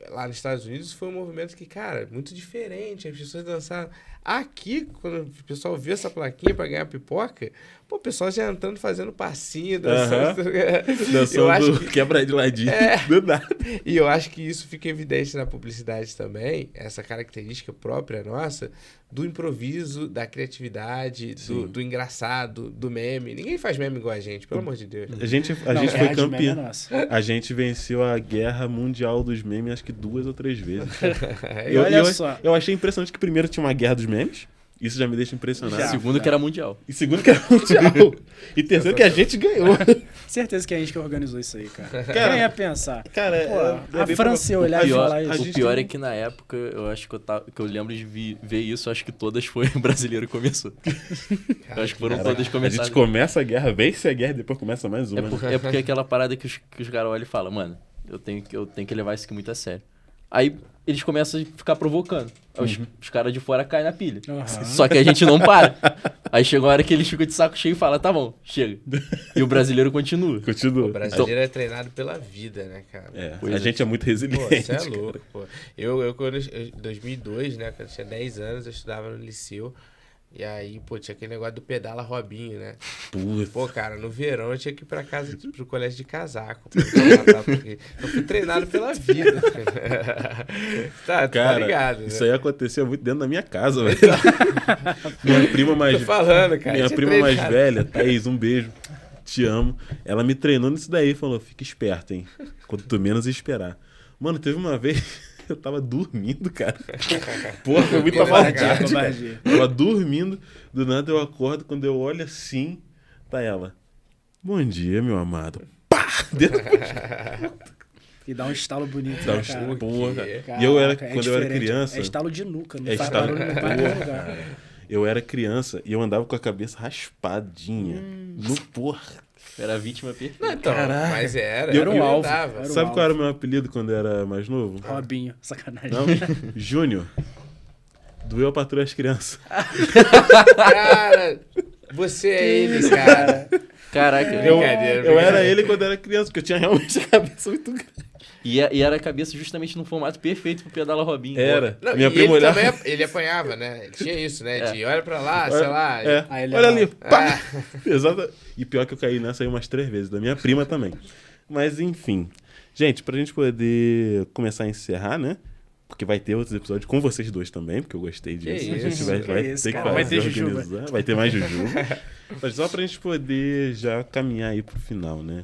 lá nos Estados Unidos foi um movimento que, cara, muito diferente. As pessoas dançaram. Aqui, quando o pessoal vê essa plaquinha pra ganhar pipoca, pô, o pessoal já entrando fazendo passinho, dançando. Eu acho Dançando quebra de ladinho. Do nada. E eu acho que isso fica evidente na publicidade também, essa característica própria nossa, do improviso, da criatividade, do engraçado, do meme. Ninguém faz meme igual a gente, pelo amor de Deus. A gente foi de meme é campeão. nossa. A gente venceu a guerra mundial dos memes acho que 2 ou 3 vezes. E olha só. Eu achei impressionante que primeiro tinha uma guerra dos memes Isso já me deixa impressionado. Segundo que era mundial. E segundo que era mundial. E terceiro que a gente ganhou. Certeza que é a gente que organizou isso aí, cara. Cara, Quem ia pensar? Cara, Pô, é a bem França ia olhar e Pior- falar a isso. gente o pior tem- é que na época, eu acho que eu lembro de ver isso, acho que todas foi o brasileiro que começou. Eu acho que foram Cara, todas a começadas. gente começa a guerra, vence a guerra e depois começa mais uma. É porque aquela parada que os caras olham e falam, mano, eu tenho que levar isso aqui muito a sério. Aí eles começam a ficar provocando. Aí os caras de fora caem na pilha. Aham. Só que a gente não para. Aí chega uma hora que eles ficam de saco cheio e falam, tá bom, chega. E o brasileiro continua. Continua. O brasileiro é treinado pela vida, né, cara? É, Pois a é. gente é muito Pô, resiliente. isso é louco, pô. Eu em 2002, né, quando eu tinha 10 anos, eu estudava no liceu. E aí, pô, tinha aquele negócio do pedala Robinho, né? Putz. Pô, cara, no verão eu tinha que ir pra casa, pro colégio de casaco. Porque eu fui treinado pela vida. tá Cara, ligado, isso né? aí acontecia muito dentro da minha casa, velho. Minha prima mais, Tô falando, cara. minha tinha prima mais treinado. velha, Thaís, um beijo. Te amo. Ela me treinou nisso daí, falou, fica esperto, hein? Quando tu menos esperar. Mano, teve uma vez... Eu tava dormindo, cara. Porra, foi muita Covardia, maldade, cara. covardia. Tava dormindo, do nada eu acordo, quando eu olho assim, tá ela. Bom dia, meu amado. Pá! Dentro E dá um estalo bonito, da né, cara? porra. Caraca, E eu era, é quando eu era diferente. criança, É estalo de nuca, não É faz estalo- barulho, não vai em nenhum lugar. eu era criança e eu andava com a cabeça raspadinha. No porra. Era a vítima perfeita. Não, então, Caraca. mas era. Era um eu alvo. andava. Era um Sabe qual era o meu apelido quando eu era mais novo? Robinho, sacanagem. Não? Júnior. Doeu a patrulha as crianças. Cara, você é ele, cara. Caraca. Brincadeira, Eu era ele quando eu era criança, porque eu tinha realmente a cabeça muito grande. E era a cabeça justamente no formato perfeito pro pedala Robinho. Era. Não, Minha e prima ele olhava. também, ele apanhava, né? Ele tinha isso, né? De olha pra lá, sei lá. É. Aí ele Olha era- ali. Pá! Ah. Exato. E pior que eu caí nessa aí umas 3 vezes, da minha prima também. Mas enfim. Gente, pra gente poder começar a encerrar, né? Porque vai ter outros episódios com vocês dois também, porque eu gostei disso. Que A gente isso, vai que isso, ter que cara. fazer, Vai ter jujuba. organizar. Vai ter mais jujuba. Mas só pra gente poder já caminhar aí pro final, né?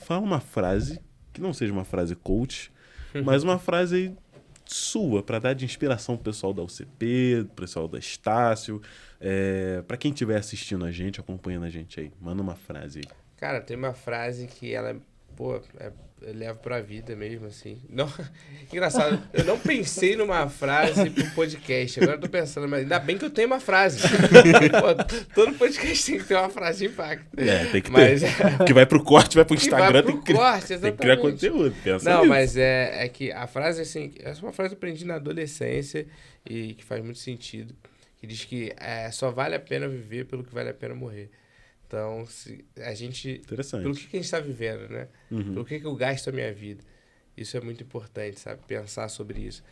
Fala uma frase, que não seja uma frase coach, mas uma frase sua, pra dar de inspiração pro pessoal da UCP, pro pessoal da Estácio, pra quem estiver assistindo a gente, acompanhando a gente aí. Manda uma frase aí. Cara, tem uma frase que ela, pô, eu levo pra vida mesmo, assim. Não, engraçado, eu não pensei numa frase pro podcast, agora eu tô pensando, mas ainda bem que eu tenho uma frase. Pô, todo podcast tem que ter uma frase de impacto. Tem que Mas- ter. Que vai pro corte, vai pro Que Instagram, vai pro tem que criar, corte, tem que criar exatamente. conteúdo. Pensa Não, nisso. mas é que a frase, assim, essa é uma frase que eu aprendi na adolescência e que faz muito sentido, que diz que só vale a pena viver pelo que vale a pena morrer. Então, se a gente... Interessante. Pelo que a gente está vivendo, né? Uhum. Pelo que eu gasto a minha vida. Isso é muito importante, sabe? Pensar sobre isso.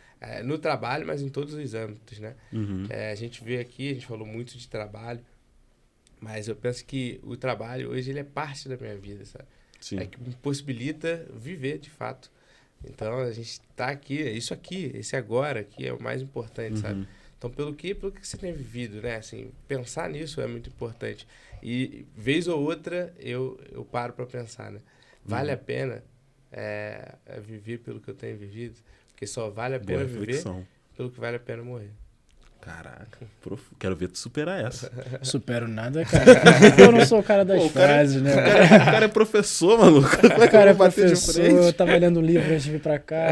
No trabalho, mas em todos os âmbitos, né? Uhum. A gente vê aqui, a gente falou muito de trabalho, mas eu penso que o trabalho hoje ele é parte da minha vida, sabe? Sim. É que me possibilita viver, de fato. Então, a gente tá aqui, isso aqui, esse agora aqui é o mais importante, sabe? Então, pelo que você tem vivido, né? Assim, pensar nisso é muito importante. E, vez ou outra, eu paro para pensar, né? Vale a pena viver pelo que eu tenho vivido? Porque só vale a Boa pena viver reflexão. pelo que vale a pena morrer. Caraca, quero ver tu superar essa. Supero nada, cara. Eu não sou o cara das Pô, o cara- frases, né? O cara é professor, maluco. Como é que O cara eu é vou bater de professor, frente? tava lendo livro antes de vir pra cá.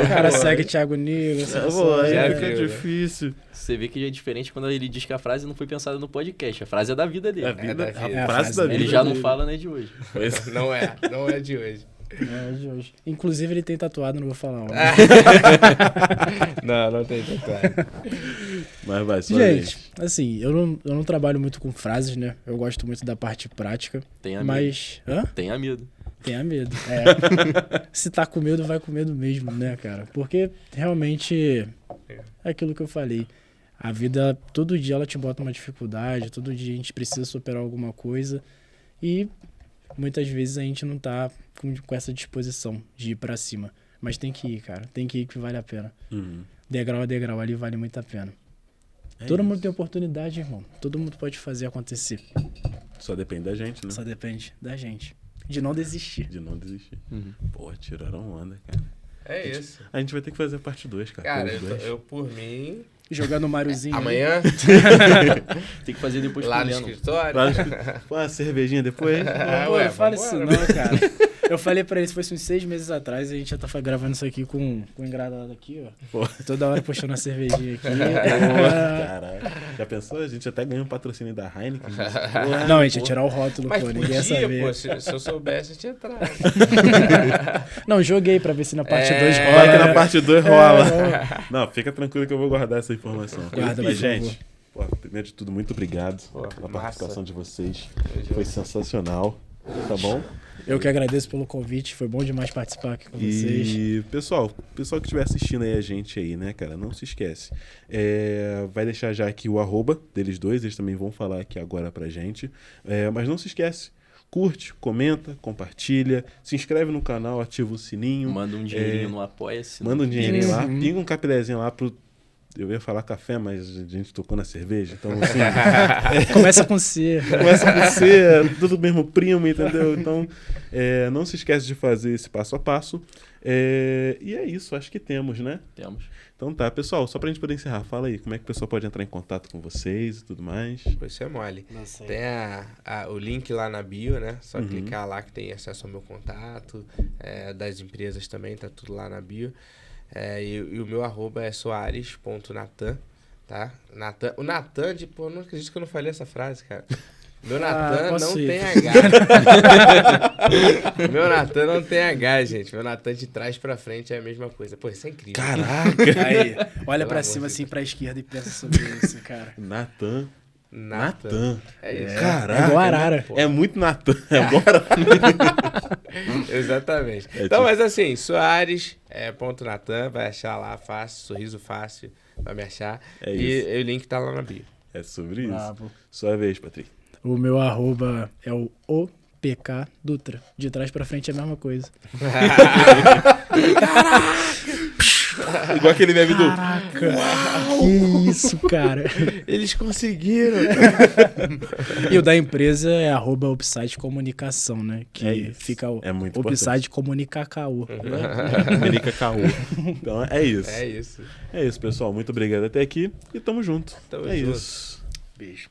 O cara segue Thiago Nigro. essa Pô, pessoa, aí Já fica viu, né? difícil. Você vê que é diferente quando ele diz que a frase não foi pensada no podcast. A frase é da vida dele. A vida, da vida. a a frase frase da dele. vida. Ele já não dele. fala, né, de hoje. Pois- Não é de hoje. É, de hoje. Inclusive, ele tem tatuado, não vou falar onde. Não tem tatuagem. Mas vai, só Gente, assim, eu não trabalho muito com frases, né? Eu gosto muito da parte prática. Tenha medo. Mas. Hã? Tenha medo. Tenha medo. É. Se tá com medo, vai com medo mesmo, né, cara? Porque realmente é aquilo que eu falei. A vida, todo dia ela te bota uma dificuldade, todo dia a gente precisa superar alguma coisa. E muitas vezes a gente não tá com essa disposição de ir pra cima. Mas tem que ir, cara. Tem que ir que vale a pena. Uhum. Degrau a degrau ali vale muito a pena. É Todo isso. mundo tem oportunidade, irmão. Todo mundo pode fazer acontecer. Só depende da gente, né? Só depende da gente. De não desistir. De não desistir. Uhum. Pô, tiraram onda, cara. É isso. A gente vai ter que fazer a parte 2, cara. Cara, com os dois. eu por mim, Jogando Mariozinho. Amanhã, Tem que fazer depois lá no comendo. escritório. Pô, uma cervejinha depois? Ah, Pô, ué, não fala vambora, isso não, cara. Eu falei pra ele, se fosse uns 6 meses atrás, a gente já tá gravando isso aqui com o engradado aqui, ó. Pô. Toda hora postando uma cervejinha aqui. Caralho. Já pensou? A gente até ganhou um patrocínio da Heineken. Porra, Não, a gente ia tirar o rótulo, Mas pô, ninguém ia podia, saber. pô, se eu soubesse, eu tinha entrado. Não, joguei pra ver se na parte 2 rola. Vai que né? na parte 2 rola. É, Não, fica tranquilo que eu vou guardar essa informação. Guarda, Mas, por gente, pô, primeiro de tudo, muito obrigado Pô, pela massa. participação de vocês. Foi sensacional. Tá bom? Eu que agradeço pelo convite, foi bom demais participar aqui com vocês. E, pessoal que estiver assistindo aí a gente aí, né, cara, não se esquece. Vai deixar já aqui o arroba deles dois, eles também vão falar aqui agora pra gente. Mas não se esquece, curte, comenta, compartilha, se inscreve no canal, ativa o sininho. Manda um dinheirinho no Apoia-se. Manda um dinheirinho lá, Uhum. pinga um capilézinho lá pro... Eu ia falar café, mas a gente tocou na cerveja, então assim... Começa com C. Começa com você, tudo mesmo primo, entendeu? Então, não se esquece de fazer esse passo a passo. E é isso, acho que temos, né? Temos. Então tá, pessoal, só pra gente poder encerrar, fala aí, como é que o pessoal pode entrar em contato com vocês e tudo mais? Pô, isso é mole. Nossa, Tem o link lá na bio, né? Só clicar lá que tem acesso ao meu contato, das empresas também, tá tudo lá na bio. E o meu arroba é soares.natan, tá? Natan, o Natan, tipo, eu não acredito que eu não falei essa frase, cara. Meu Natan posso não ir. tem H. Meu Natan não tem H, gente. Meu Natan de trás pra frente é a mesma coisa. Pô, isso é incrível. Caraca! Aí, olha Pelo pra amor cima de assim, pra esquerda e pensa sobre isso, cara. Natan. Natan. Natan. É isso. Caraca! É igual arara. É muito Natan. É igual arara. Exatamente. É Então, tipo- mas assim, Soares, ponto Natan, vai achar lá fácil, sorriso fácil, vai me achar. É e isso. o link tá lá na bio. É sobre isso. Bravo. Sua vez, Patrick. O meu arroba é o OPK Dutra. De trás pra frente é a mesma coisa. Igual aquele meme do... Caraca! Que isso, cara. Eles conseguiram! E o da empresa é arroba Upside Comunicação, né? Que É isso. fica o É muito Upside Comunicacaú. Merica Caô. Então é isso. É isso. É isso, pessoal. Muito obrigado até aqui e tamo junto. Tamo é junto. isso. Beijo.